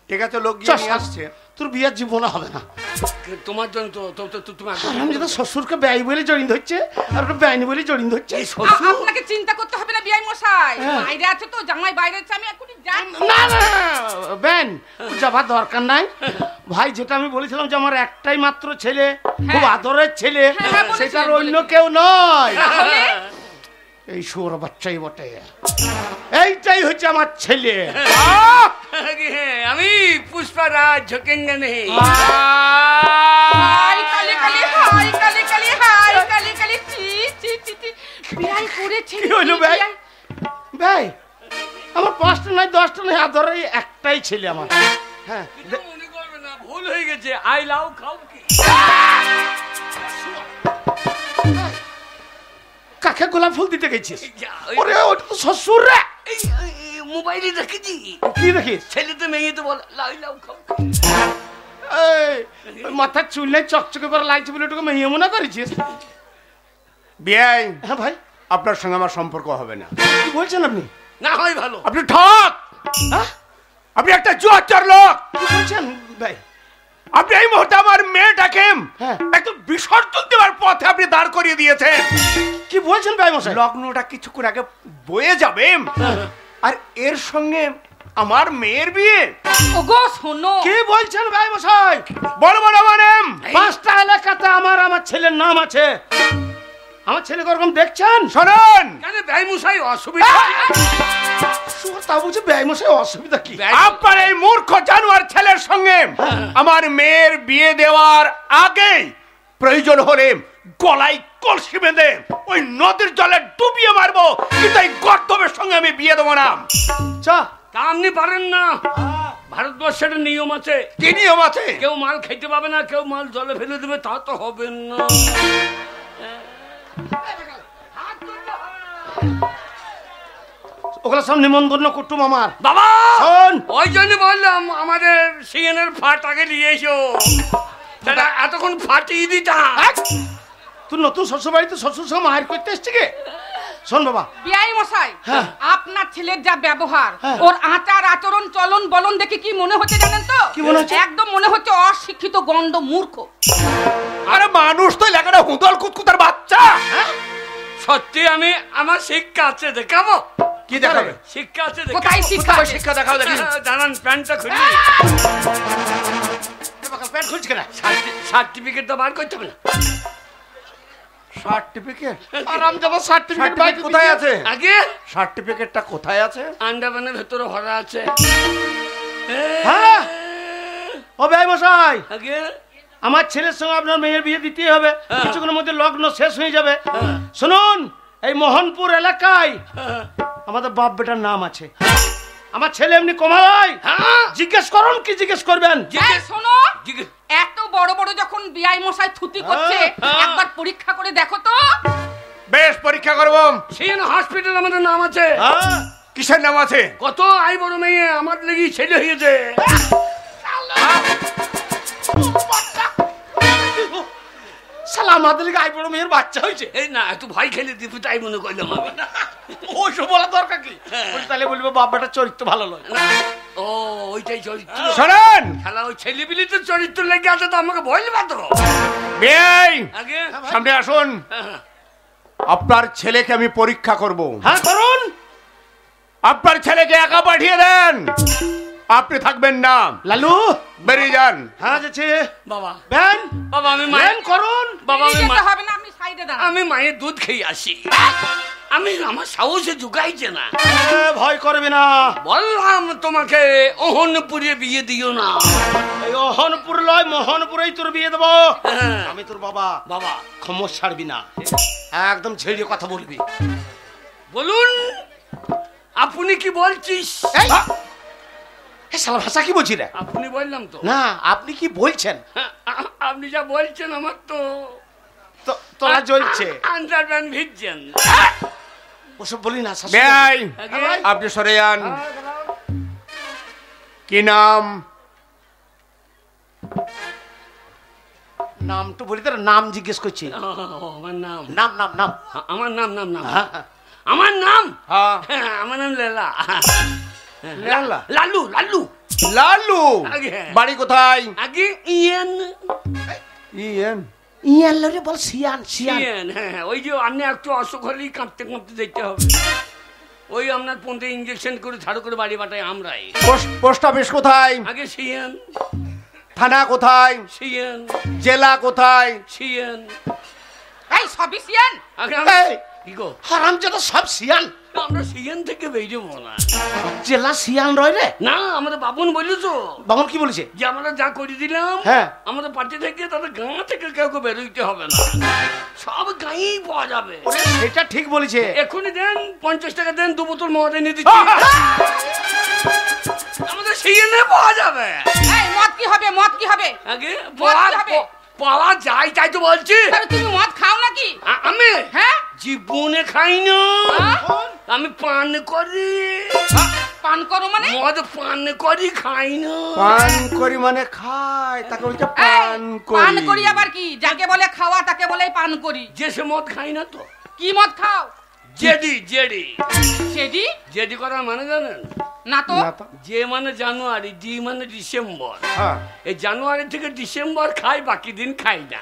ঠিক আছে, লোক গিয়ে নিয়ে আসছে। তোর বিয়ের জীবনে হবে না। তোমার জন্য তো তুমি আমি যেটা শ্বশুরকে ব্যয় বলে জড়িয়ে ধরছে আর ওটা ব্যয়নি বলে জড়িয়ে ধরছে। আপনাকে চিন্তা করতে হবে না বিয়াই মশাই, বাইরে আছে তো, জামাই বাইরে আছে, আমি এখনই যাচ্ছি। না না বেন যাবার দরকার নাই ভাই। যেটা আমি বলেছিলাম যে আমার একটাই মাত্র ছেলে, খুব আদরের ছেলে, সেটার অন্য কেউ নয়, এই শুয়োর বাচ্চাই বটে। এইটাই হচ্ছে আমার ছেলে। আমি পুষ্পারাজ ঝোকেঙ্গে নেই। হাই কালি কালি হাই কালি কালি হাই কালি কালি চি চি চি চি বিয়াই করেছে। কি হলো ভাই? ভাই আমার 5টা নয় 10টা নয় আদরের একটাই ছেলে আমার। হ্যাঁ মনে করবে না, ভুল হয়ে গেছে। আই লাভ খাও কি কাকে গোলাপ ফুল দিতে গেছিস? ওরে ওটা তো শ্বশুর রে। মোবাইলে দেখেছি। কি দেখিস? ছেলে তো মেয়ে তো বল লাই লাভ খাও। মাথার চুল নেই, চকচকে করে লাগছে বলে ওটাকে মেয়ে মনে করেছিস? বিয়াই, হ্যাঁ ভাই। আপনার সঙ্গে আমার সম্পর্ক হবে না। কি বলছেন আপনি? না হয় ভালো। আপনি ঠক, হ্যাঁ আপনি একটা জুয়াচার লোক। কি বলছেন ভাই? আপনি এই মুহূর্তে আমার মেয়েটাকে হ্যাঁ। একদম বিসর্জন দেওয়ার পথে আপনি দাঁড় করিয়ে দিয়েছেন। কি বলছেন ভাই মশাই? লগ্নটা কিছুক্ষণ আগে বয়ে যাবে আর এর সঙ্গে আমার মেয়ের বিয়ে। ওগো শোনো, কি বলছেন ভাই মশাই? বলবো না মানে 5টা এলাকাতে আমার ছেলের নাম আছে। আমার ছেলে ওরকম দেখছেন? শোনেন, কেন ভাই মশাই অসুবিধা? তা বুঝে ব্যয় মশাই অসুবিধা কি? আপনার এই মূর্খ জানোয়ার ছেলের সঙ্গে আমার মেয়ের বিয়ে দেওয়ার আগে প্রয়োজন হলে গলায় কলসি বেঁধে ওই নদীর জলে ডুবিয়ে মারবো, কিন্তু এই গর্দবের সঙ্গে আমি বিয়ে দেবো না। চা তা আপনি পারেন না। ভারতবর্ষের নিয়ম আছে। কি নিয়ম আছে? কেউ মাল খেতে পাবে না, কেউ মাল জলে ফেলে দেবে, তা তো হবে না। ওগুলো সব নিমন্ত্রণ কুটুম আমার। বাবা শোন, ওই জন্য বললাম আমাদের সিএনের ফাটাকে নিয়ে এসো, সেটা এতক্ষণ ফাটিয়ে দিতাম। তুই নতুন শ্বশুর বাড়িতে শ্বশুর সঙ্গে মায়ের করতে এসছি কে? শোন বাবা, বিয়াই মশাই, হ্যাঁ। আপনার ছেলের যা ব্যবহার, হ্যাঁ। ওর আচার আচরণ চলন বলন দেখে কি মনে হচ্ছে জানেন তো? কি মনে হচ্ছে? একদম মনে হচ্ছে অশিক্ষিত গন্ড মূর্খ। আরে মানুষ তো এলাকাটা হুদল কুতকুতার বাচ্চা। সত্যি আমি আমার শিক্ষা আছে, দেখাবো? কি দেখাবে? শিক্ষা আছে, কোথায় শিক্ষা আছে? শিক্ষা দেখাও দেখি। জানান প্যান্টটা খুলি। প্যান্ট খুলছি কেন? সার্টিফিকেট তো বার করতে হবে না? সার্টিফিকেট? আরাম যাবো সার্টিফিকেট বাইক কোথায় আছে? আগে সার্টিফিকেটটা কোথায় আছে? আন্ডারম্যানের ভেতরে ভরা আছে। হ্যাঁ ও ব্যয় মশাই, আগে আমার ছেলের সঙ্গে আপনার মেয়ের বিয়ে দিতেই হবে। কিছুক্ষণের মধ্যে লগ্ন শেষ হয়ে যাবে। শুনুন, এই মোহনপুর এলাকায় আমাদের বাপ বেটার নাম আছে। আমার ছেলে এমনি কমায়। জিজ্ঞেস করুন, কি জিজ্ঞেস করবেন? এই শোনো, জিজ্ঞেস এত বড় বড় যখন বিয়াই মশাই থুতি করছে, একবার পরীক্ষা করে দেখো তো। বেশ, পরীক্ষা করবো। সিএন হসপিটাল আমাদের নাম আছে। কিসের নাম আছে? কত আই বড় মেয়ে আমার লেগে ছেলে হয়েছে। শালা আমাদের লিগে আই বড় মেয়ের বাচ্চা হয়েছে। এই না একটু ভয় খেলে দিব, তাই মনে করলাম আমি। ওইসব বলা দরকার কি? বলি তাহলে বলবো বাপ বেটার চরিত্র ভালো নয়। ও ওইটাই চরিত্র। শোনেন, খেলা ওই ছেলেপিলি তো চরিত্র লেগে আছে, তো আমাকে বলবা তো। বেই আগে সামনে আসুন। আপনার ছেলেকে আমি পরীক্ষা করব। হ্যাঁ করুন। আপনার ছেলেকে একা পাঠিয়ে দেন, আপনি থাকবেন না। লালু বেরিয়ে যান। হ্যাঁ যাচ্ছে বাবা, বেন বাবা আমি বেন মায়ের করুন। বাবা বেরিয়ে যেতে হবে না, আপনি সাইডে দাঁড়ান। আমি মায়ের দুধ খেয়ে আসি। আমি আমার সাহসে ঢুকাইছে না। ভয় করবে না, বললাম তোমাকে অহনপুরে বিয়ে দিও না। এই অহনপুর লয় মোহনপুরেই তোর বিয়ে দেবো। হ্যাঁ। আমি তোর বাবা, বাবা ক্ষমা ছাড়বি না, একদম ছেড়ে কথা বলবি। বলুন আপনি কি বলছিস? এই, এ শালা ভাষা কি বলছি রে? আপনি বললাম তো। না, আপনি কি বলছেন? আপনি যা বলছেন আমার তো তোরা জ্বলছে। আন্ডারপ্যান্ট ভিজছেন। ওসব বলি না শাশুড়ি। বেয়াই আগে। আপনি সরে যান। কি নাম? নাম তো বলি, তোর নাম জিজ্ঞেস করছি। আমার নাম নাম নাম নাম আমার নাম নাম নাম হ্যাঁ, হ্যাঁ। আমার নাম হ্যাঁ আমার নাম লেলা। লেলা? লালু লালু লালু। আগে। বাড়ি কোথায়? আগে ইয়েন ইয়েন। ইয়ান লরে বল সিয়ান সিয়ান। ইয়েন, হ্যাঁ ওই যে আপনি একটু অসুখ হলেই কাঁপতে কাঁপতে দেখতে হবে। ওই আপনার পন্থে ইঞ্জেকশন করে ঝাড়ু করে বাড়ি পাঠায় আমরাই। পোস্ট অফিস কোথায়? আগে সিয়েন থানা কোথায়? সিয়েন জেলা কোথায়? সিয়েন এই সবই সিয়ান। আগে এই, কি গো হারামজাদা সব সিয়ান। আমরা সিয়েন থেকে বেরিয়েবো না। জেলা সিয়ান রয় রে। না আমাদের বাবুন বললো তো বাবন কি বলেছে? যে আমরা যা করে দিলাম হ্যাঁ। আমাদের পার্টি থেকে তাদের গাঁ থেকে কেউ বেরোইতে হবে না, সব গাঁয়েই পাওয়া যাবে। এটা ঠিক বলেছে। এখনই দেন 50 টাকা দেন, 2 বোতল মদ এনে দিচ্ছি, আমাদের সিয়েনে পাওয়া যাবে। এই মদ কি হবে, মদ কি হবে? আগে মদ কি হবে? পাওয়া যায় তাই তো বলছি। তাহলে তুমি মদ খাও নাকি? আমি হ্যাঁ, জীবনে খাই না, হ্যাঁ? আমি পান করি। পান করো মানে? মদ পান করি, খাই না। পান করি মানে খায়, তাকে বলছে এই, পান পান করি। করি আবার কি? যাকে বলে খাওয়া তাকে বলে পান করি। যে সে মদ খাই না তো। কি মদ খাও? JD JD সেডি? জেডি করার মানে জানেন? না তো। না তো। যে মানে জানুয়ারি, ডি মানে ডিসেম্বর। হ্যাঁ। এই জানুয়ারি থেকে ডিসেম্বর খাই, বাকি দিন খাই না।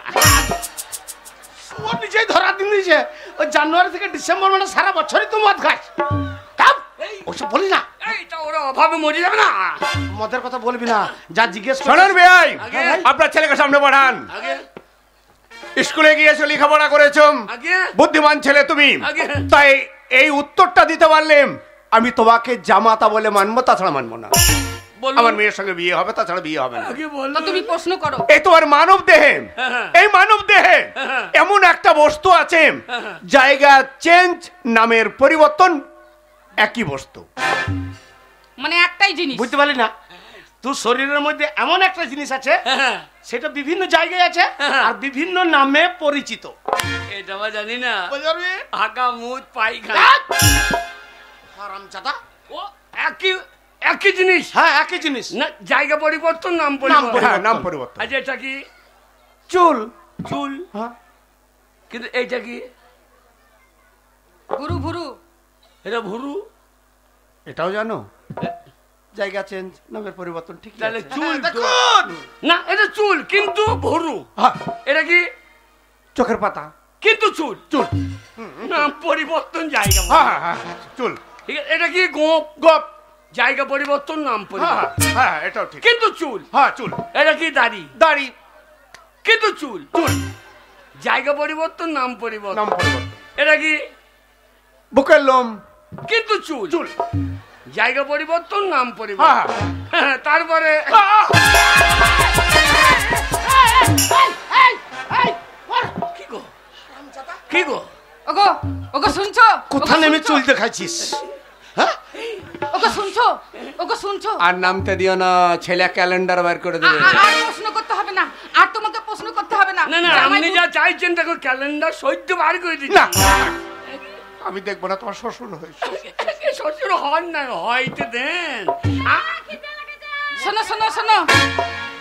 ও নিজেই ধরা দিন দিয়েছে। ওই জানুয়ারি থেকে ডিসেম্বর মানে সারা বছরই তো মদ খাস। কাপ ওসব বলি না, এইটা ওরা অভাবে মরে যাবে না। মদের কথা বলবি না, যা জিজ্ঞেস কর। শোনেন বেয়াই, আগে। আপনার ছেলেকে সামনে পাঠান। আগে স্কুলে গিয়েছো, লেখাপড়া করেছো, আগে বুদ্ধিমান ছেলে তুমি, আগে। তাই এই উত্তরটা দিতে পারলেম আমি তোমাকে জামাতা বলে মানবো, তাছাড়া মানবো না। বলুন। আমার মেয়ের সঙ্গে বিয়ে হবে, তাছাড়া বিয়ে হবে না। আগে তো বলো। তুমি প্রশ্ন করো। এই তোমার মানব দেহে, হ্যাঁ। এই মানব দেহে হ্যাঁ। এমন একটা বস্তু আছে, হ্যাঁ। জায়গা চেঞ্জ, নামের পরিবর্তন, একই বস্তু। মানে একটাই জিনিস। বুঝতে পারলি না? তোর শরীরের মধ্যে এমন একটা জিনিস আছে, হ্যাঁ, সেটা বিভিন্ন জায়গায় আছে হ্যাঁ। আর বিভিন্ন নামে পরিচিত। এটা আমরা জানি না। বুঝতে পারবি? হাঁকা মুখ পায়খানা হারামজাদা। ও একই একই জিনিস হ্যাঁ, একই জিনিস। না, জায়গা পরিবর্তন, নাম নাম পরিবর্তন। হ্যাঁ, নাম পরিবর্তন। আচ্ছা এটা কি চুল। চুল? হ্যাঁ। কিন্তু এইটা কি? ভুরু ভুরু। এটা ভুরু। এটাও জানো, জায়গা চেঞ্জ, নামের পরিবর্তন, ঠিক তাহলে আছে। চুল তো- দেখুন, না এটা চুল কিন্তু ভুরু। হ্যাঁ, এটা কি? চোখের পাতা। কিন্তু চুল। চুল। নাম পরিবর্তন, জায়গা হ্যাঁ পরিবর্তন। হ্যাঁ হ্যাঁ, চুল। ঠিক আছে, এটা কি? গোপ। গোপ। জায়গা পরিবর্তন, নাম হ্যাঁ পরিবর্তন। হ্যাঁ, এটাও ঠিক। কিন্তু চুল। হ্যাঁ, চুল। এটা কি? দাড়ি। দাড়ি। কিন্তু চুল। চুল। জায়গা পরিবর্তন, নাম পরিবর্তন। নাম পরিবর্তন। এটা কি? বুকের লোম। কিন্তু চুল। চুল। জায়গা পরিবর্তন, নাম পরিবর্তন। হ্যাঁ, তারপরে কি গো? কি গো? ওগো ওগো শুনছো? কোথা ওগো নেমে শুনছো? চুল দেখাচ্ছিস? হ্যাঁ, ওগো শুনছো? ওগো শুনছো? আর নামতে দিও না, ছেলে ক্যালেন্ডার বার করে দেবে। আর প্রশ্ন করতে হবে না, আর তোমাকে প্রশ্ন করতে হবে না। না না, জামাই আপনি যা চাইছেন দেখো ক্যালেন্ডার সহ্য বার করে দিচ্ছি। না, আমি দেখবো না, তোমার শ্বশুর হয়েছে। শ্বশুর হন না, হয়তো দেন। শোনো শোনো শোনো,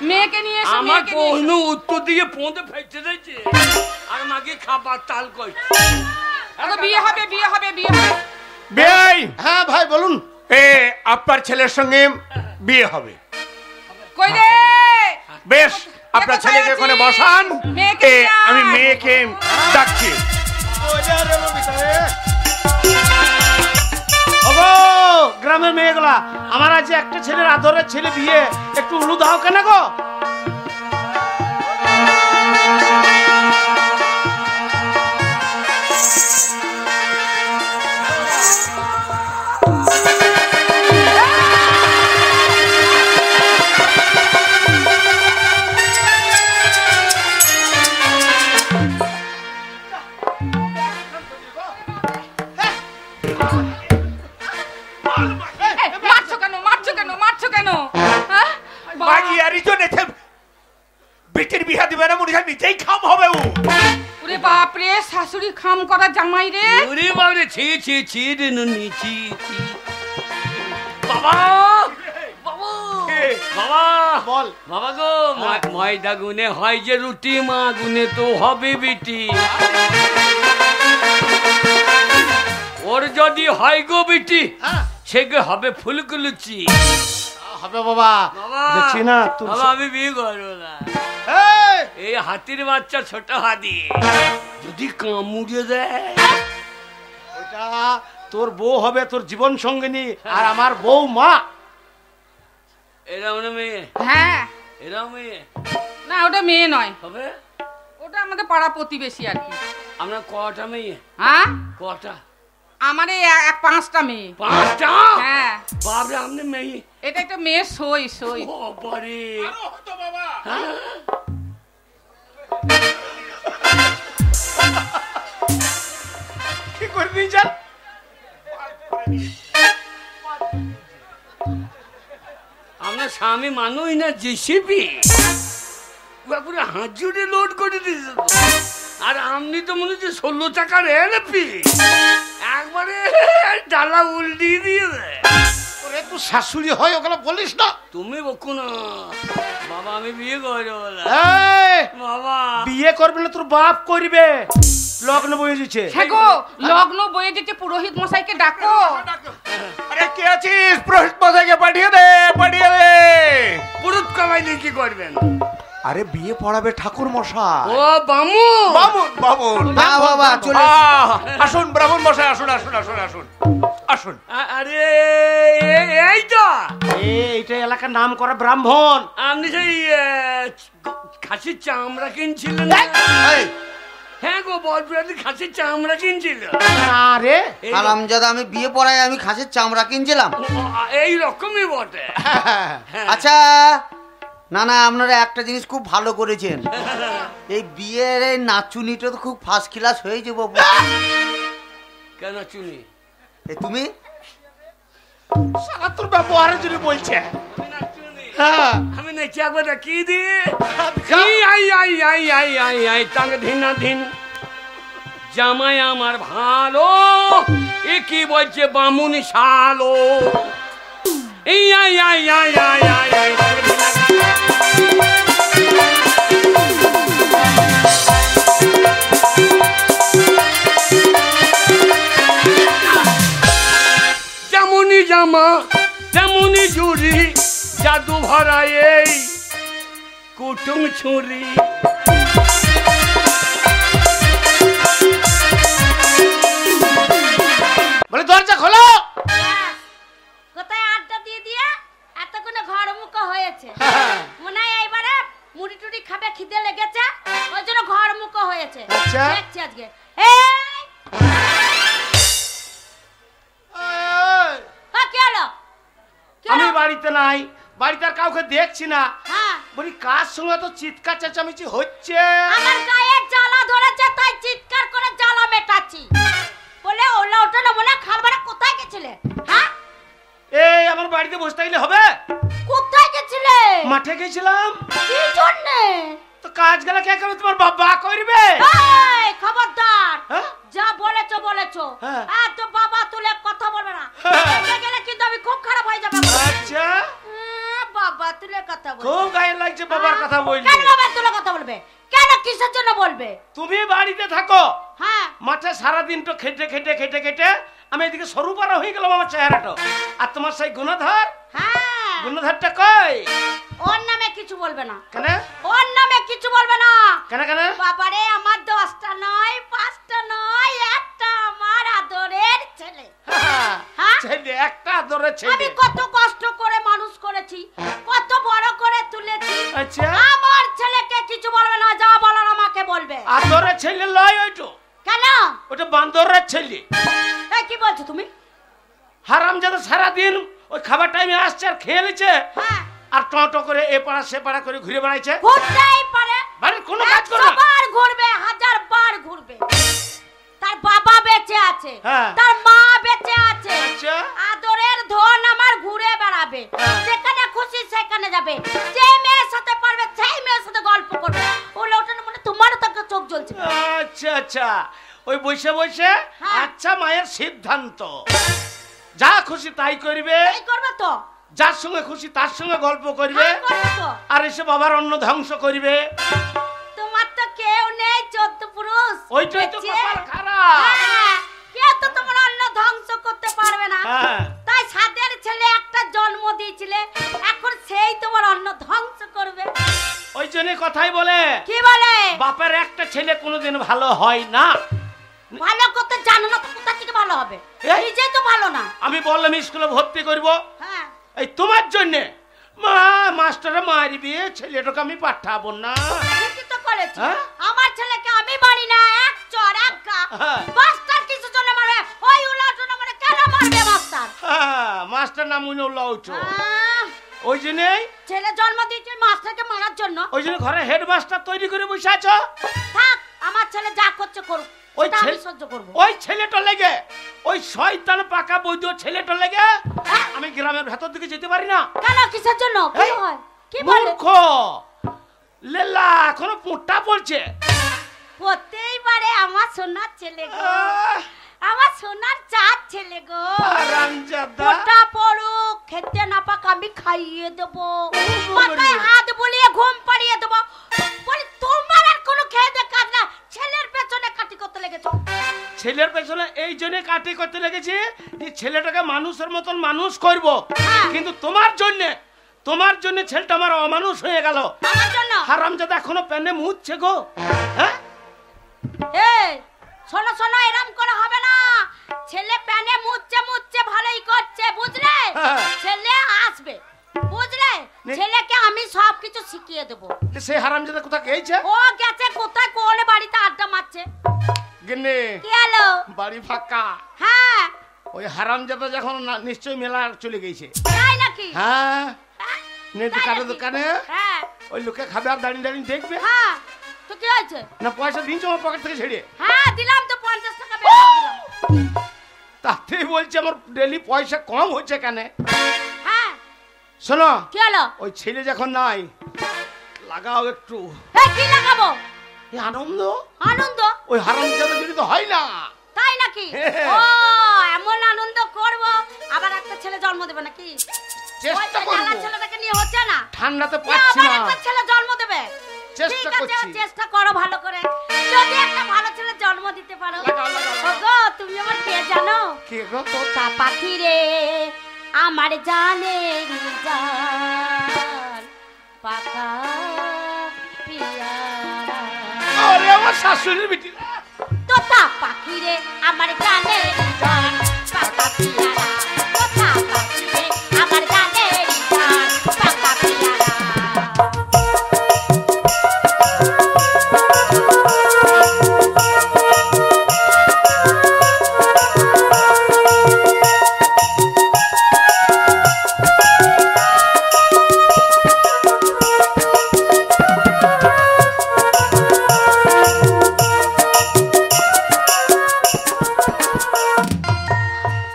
মেয়েকে নিয়ে এসো, আমার মেয়েকে নিয়ে এসো। কোনো উত্তর দিয়ে পৌঁতে ফেলতে দিয়েছে আর মাকে খাবার তাল করছে। ওগো বিয়ে হবে, বিয়ে হবে, বিয়ে হবে। বেয়াই, হ্যাঁ ভাই বলুন। আপনার ছেলের সঙ্গে বিয়ে হবে। কই রে? বেশ, আপনার কোথায় ছেলেকে ওখানে আছিস? বসান, মেয়েকে নিয়ে আয়। আমি মেয়েকে ডাকছি। ওগো গ্রামের মেয়েগুলা, আমার আজ একটা ছেলের আদরের ছেলে বিয়ে, একটু উলু দাও কেন গো? পরীক্ষা নিতেই খাম হবে ও। ওরে বাপ রে, শাশুড়ি খাম করা জামাই রে। ওরে বাবা, ছি ছি ছি রে নুনি, ছি ছি। বাবা বাবা বাবা বল। বাবা গো, ময়দা গুনে হয় যে রুটি, মা গুনে তো হবে বিটি। ওর যদি হয় গো বিটি, সেগে হবে ফুলকুলুচি। হবে বাবা। বাবা দেখছি না তুই। বাবা, আমি বিয়ে করবো না। এই, এই হাতির বাচ্চা ছোট হাতি যদি কামড়ে দেয়, ওটা তোর বউ হবে, তোর জীবন সঙ্গিনী, আর আমার বউ মা। এরা মানে মেয়ে, হ্যাঁ, এরা মেয়ে না ওটা মেয়ে নয়, হবে। ওটা আমাদের পাড়া প্রতিবেশী আর কি। আমরা কটা মেয়ে? হ্যাঁ, কটা? আমার এই 5টা মেয়ে। 5টা? হ্যাঁ, বাবরে, আপনি মেয়ে? এটা একটা মেয়ে সই সই। ও বাবারে। আরো হতো বাবা। হ্যাঁ? কি করবি জান? আপনার স্বামী মানুষ না জেসিপি? পুরো হাত জুড়ে লোড করে দিয়েছে তো। আর আপনি তো মনে হচ্ছে 16 চাকার এলপি, একবারে ডালা উল্টিয়ে দিয়ে দেয়। ওরে তুই শাশুড়ি হয়, ওগুলো বলিস না। তুমি বকু না বাবা, আমি বিয়ে করবো না এই, বাবা। বিয়ে করবে না তোর বাপ করবে। লগ্ন বয়ে দিচ্ছে। হ্যাঁ গো, লগ্ন বয়ে দিতে পুরোহিত মশাইকে ডাকো। আরে কে আছিস? পুরোহিত মশাইকে পাঠিয়ে দে, পাঠিয়ে দে। পুরুত কামাইলে কি করবেন? আরে বিয়ে পড়াবে ঠাকুর মশাই। ও বামু, বামুন বামুন। না বাবা, চলে আসুন ব্রাহ্মণ মশাই, আসুন আসুন আসুন আসুন আসুন। আরে এই তো এইটা এলাকার নাম করা ব্রাহ্মণ। আপনি সেই খাসির চামড়া কিনছিলেন না? এই, হ্যাঁ গো, বলপুরাতে খাসির চামড়া কিনছিল। আরে এই হারামজাদা, আমি বিয়ে পড়ায় আমি খাসির চামড়া কিনছিলাম। এই রকমই বটে। আচ্ছা, না না, আপনারা একটা জিনিস খুব ভালো করেছেন। এই বিয়ের এই নাচুনিটা তো খুব ফার্স্ট ক্লাস হয়েছে বাবু। কেন চুনি? এ তুমি সারা তোর ব্যবহারের জন্য বলছে। আমি নাচুনি। হ্যাঁ, আমি নেচে একবার কি দিয়ে আই আই আই আই আই আই আই টাঙ্গ ধিনা ধিন। জামাই আমার ভালো, এ কি বলছে বামুনি শালো। এই আই আই আই আই আই আই টাঙ্গ ধিনা ধিন। যেমনি জামা তেমনি জুড়ি, জাদু ভরা এই কুটুম ছুরি। বলে দরজা খোলো। কোথায় আড্ডা দিয়ে দিয়ে এতক্ষণে ঘর মুখো হয়েছে। মনে হয় এইবারে মুড়ি টুড়ি খাবে, খিদে লেগেছে, ওই জন্য ঘর মুখো হয়েছে। আচ্ছা। দেখছি আজকে। এই, কি হলো? কি আমি হলো? বাড়িতে নাই, বাড়িতে আর কাউকে দেখছি না। হ্যাঁ, বলি কার সঙ্গে তো চিৎকার চেঁচামেচি হচ্ছে? আমার গায়ে জ্বালা ধরেছে, তাই চিৎকার করে জ্বালা মেটাচ্ছি। বলে ওলা ওটা না, মনে হয় খালবারে কোথায় গেছিলে? হ্যাঁ, এই আমার বাড়িতে বসে থাকলে হবে? কোথায় গেছিলে? মাঠে গেছিলাম। কি জন্যে? তো কাজ গেলে কে করবে? তোমার বাবা করবে। এই, খবরদার, হ্যাঁ? যা বলেছো বলেছো। হ্যাঁ। আর তো বাবা তুলে কথা বলবে না। হ্যাঁ। দেখে গেলে কিন্তু আমি খুব খারাপ হয়ে যাবে। আচ্ছা, বাবা তুলে কথা বলবে। খুব গায়ে লাগছে বাবার কথা বললে। কেন বাবা তুলে কথা বলবে? কেন, কিসের জন্য বলবে? তুমি বাড়িতে থাকো, হ্যাঁ, মাঠে সারাদিন তো খেটে খেটে খেটে খেটে আমি এদিকে সরু পারা হয়ে গেলাম আমার চেহারাটা। আর তোমার সেই গুণধর, হ্যাঁ, গুণধরটা কই? ওর নামে কিছু বলবে না। কেন ওর নামে কিছু বলবে না। কেন কেন? বাবারে, আমার 10টা নয়, 5টা নয়, একটা আমার আদরের ছেলে। হ্যাঁ? ছেলে, একটা আদরের আমি ছেলে। কত কষ্ট করে মানুষ করেছি, কত বড় করে তুলেছি। আচ্ছা, আমার ছেলেকে কিছু বলবে না, যা বলার আমাকে বলবে। আদরের ছেলে লয় ওইটো, কেন? ওটা বান্দরের ছেলে। এই কি বলছো তুমি? হারামজাদা সারাদিন ওই খাবার টাইমে আসছে আর খেয়ে নিচ্ছে, হ্যাঁ, আর টো করে এ পাড়া সে পাড়া করে ঘুরে বেড়াইছে। ঘুরতেই পারে। বাড়ির কোনো কাজ করে 100 না। বার ঘুরবে, 1000 বার ঘুরবে। তার বাবা বেঁচে আছে, হ্যাঁ। তার মা বেঁচে আছে। আচ্ছা। আদরের ধন আমার ঘুরে বেড়াবে, হ্যাঁ। যেখানে খুশি সেখানে যাবে, যে মেয়ের সাথে পারবে সেই মেয়ের সাথে গল্প করবে। ও লোটন চলছে। আচ্ছা আচ্ছা, ওই বসে বসে হ্যাঁ। আচ্ছা মায়ের সিদ্ধান্ত, যা খুশি তাই করবে, এই করবে তো? যার সঙ্গে খুশি তার সঙ্গে গল্প করবে, হ্যাঁ, করবে তো। আর এসে বাবার অন্ন ধ্বংস করবে। তোমার তো কেউ নেই, 14 পুরুষ। ওইটাই তো দেখছে? কপাল খারাপ। হ্যাঁ, কেউ তো তোমার অন্ন ধ্বংস করতে পারবে না। হ্যাঁ। তাই সাদের ছেলে একটা জন্ম দিয়েছিলে, এখন সেই তোমার অন্ন ধ্বংস করবে। ওই জন্য কথাই বলে, কি বলে? বাপের একটা ছেলে কোনোদিন ভালো হয় না। ভালো করতে জানো না তো কোথা থেকে ভালো হবে? এই? নিজেই তো ভালো না। আমি বললাম স্কুলে ভর্তি করব, হ্যাঁ, এই তোমার জন্যে। মা মাস্টারে মারবি, ছেলেটাকে আমি পাঠাবো না। ঠিকই তো করেছি। হ্যাঁ? আমার ছেলেকে আমি বাড়ি না, এক চড় এক গা। হ্যাঁ। মাস্টার কিছু জন্য মারবে, ওই উলাটনা মানে কেন মারবে মাস্টার? হ্যাঁ, মাস্টার নাম উল্লাহ উঠো। আহ, ওই জন্যই ছেলে জন্ম দিয়েছে মাস্টারকে মারার জন্য। ওই জন্য ঘরে হেডমাস্টার তৈরি করে বসে আছো। থাক, আমার ছেলে যা করছে করুক, ওই সেটা আমি ছেলে- সহ্য করবো। ওই ছেলেটা লেগে, ওই শয়তান পাকা বৈধ ছেলেটা লেগে হ্যাঁ? আমি গ্রামের ভেতর দিকে যেতে পারি না। কেন, কিসের জন্য? কি এই, হয়? কি বলে? মূর্খ লেলা এখনো পোঁটা পড়ছে। হতেই পারে আমার সোনার ছেলে গো, আহ, আমার সোনার চাঁদ ছেলে গো। হারামজাদা। ওটা পড়ুক, খেতে না পাক আমি খাইয়ে দেবো, বাবারে। মাথায় হাত বুলিয়ে ঘুম পাড়িয়ে দেবো। বলি তোমার আর কোনো খেয়ে দে কাজ না, ছেলের পেছনে কাটি করতে লেগেছো। ছেলের পেছনে এই জন্য কাটি করতে লেগেছি যে ছেলেটাকে মানুষের মতন মানুষ করব, হ্যাঁ। কিন্তু তোমার জন্য ছেলেটা আমার অমানুষ হয়ে গেল। আমার জন্য? হারামজাদা এখনো প্যানে মুছছে গো। হ্যাঁ, এই শোনো শোনো, এরম করে হবে না। ছেলে প্যানে মুচ্ছে মুচ্ছে ভালোই করছে, বুঝলে? হ্যাঁ। ছেলে আসবে, বুঝলে? নে- ছেলেকে আমি সব কিছু শিখিয়ে দেবো। সেই হারামজাদা কোথা গেছে? ও গেছে কোথায়, কোনে বাড়িতে আড্ডা মারছে। গেনে কি হলো? বাড়ি ফাঁকা। হ্যাঁ, ওই হারামজাদা যখন নিশ্চয়ই মেলা চলে গেছে। তাই নাকি? হ্যাঁ, হ্যাঁ, নে তাই দোকানে নাকি? দোকানে হ্যাঁ ওই লোকে খাবে আর দাঁড়িয়ে দাঁড়িয়ে দেখবে। হ্যাঁ, তো কি হয়েছে? না পয়সা দিনছো আমার পকেট থেকে ছেড়ে। হ্যাঁ দিলাম তো, 50 টাকা বের করে দিলাম। তাতেই বলছে আমার ডেলি পয়সা কম হচ্ছে কেন। হ্যাঁ, শোনো, কি হলো? ওই ছেলে যখন নাই, লাগাও একটু এই কি লাগাবো? এই আনন্দ। আনন্দ? ওই হারামজাদা যদি তো হয় না। তাই নাকি? হ্যাঁ। ও এমন আনন্দ করব, আবার একটা ছেলে জন্ম দেবে নাকি? চেষ্টা ওই করবো। জানা ছেলেটাকে নিয়ে হচ্ছে না, ঠান্ডাতে এ পাচ্ছি আবার না। একটা ছেলে জন্ম দেবে। চেষ্টা ঠিক আছে, করছি। চেষ্টা করো ভালো করে, যদি একটা ভালো ছেলে জন্ম দিতে পারো। লাগাও, লাগাও। ওগো, তুমি আমার কে জানো? কে গো? তোতা পাখি রে, আমার জানের জান, পাকা পিয়ারা। আরে আমার শাশুড়ির বিটি। তোতা পাখি রে, আমার জানের জান, পাকা পিয়ারা। তোতা পাখি রে, আমার জানের জান, পাকা পিয়ারা।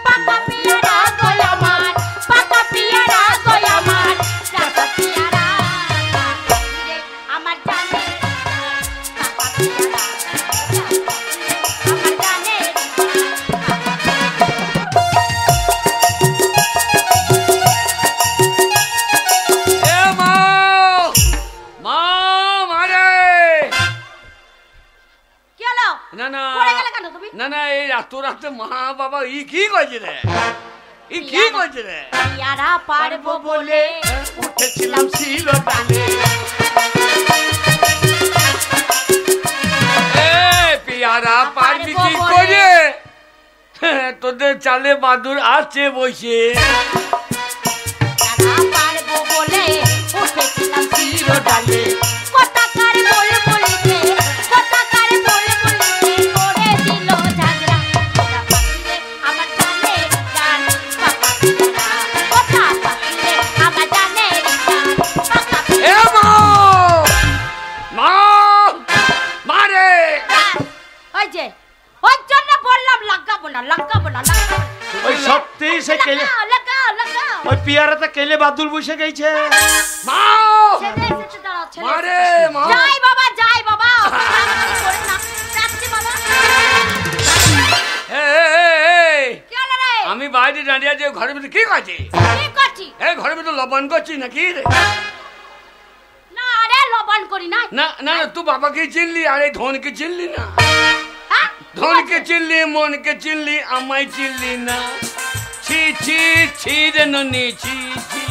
পাকা পিয়ারা গো আমার, পাকা পিয়ারা গো আমার, পাকা পিয়ারা। পাখি রে, আমার জানের জান, পাকা পিয়ারা। আমার জানের এ মা, মা মারে। কি হলো? না না পড়ে গেলে কেন তুমি? না না, এই এত রাতে মা বাবা ই কি করছে রে? ই কি করছে রে? পিয়ারা পারবো বলে উঠেছিলাম ছিল ডালে। এ পিয়ারা পারবি কি করে? তোদের চালে বাদুর আছে বসে। পিয়ারা পারবো বলে উঠেছিলাম ছিল ডালে। কোথাকার বুলবুলিতে, কোথাকার বুলবুলিতে করে দিল ঝগড়া। কোথা পাখিরে আমার জানের জান, পাকা পিয়ারা। কোথা পাখিরে আমার জানের জান, পাকা এ পিয়ারা। মা, মা মারে। ওই যে, ওই জন্য বললাম লাগাবো না, লাগাবো না, লাগাবো না। ওই সত্যি সে কেলে, লাগাও, লাগাও, লাগাও। ওই পিয়ারাতে কেলে বাদুল বসে গেছে। মা ছেলে এসেছে, দাঁড়াও, ছেলে মারে, এসেছে। মা। যাই বাবা, যাই বাবা, অপমান আমাকে করো না। দাঁড়িয়ে আছে ঘরের ভিতরে কি করছি? কি করছি? এই ঘরের ভিতরে লবণ করছি নাকি রে? না রে লবণ করি না। না না তুই বাবাকে চিনলি আর এই ধনকে চিনলি না। হ্যাঁ? ধনকে চিনলি, মনকে চিনলি, আমায় চিনলি না। ছি ছি ছি রে ননি, ছি ছি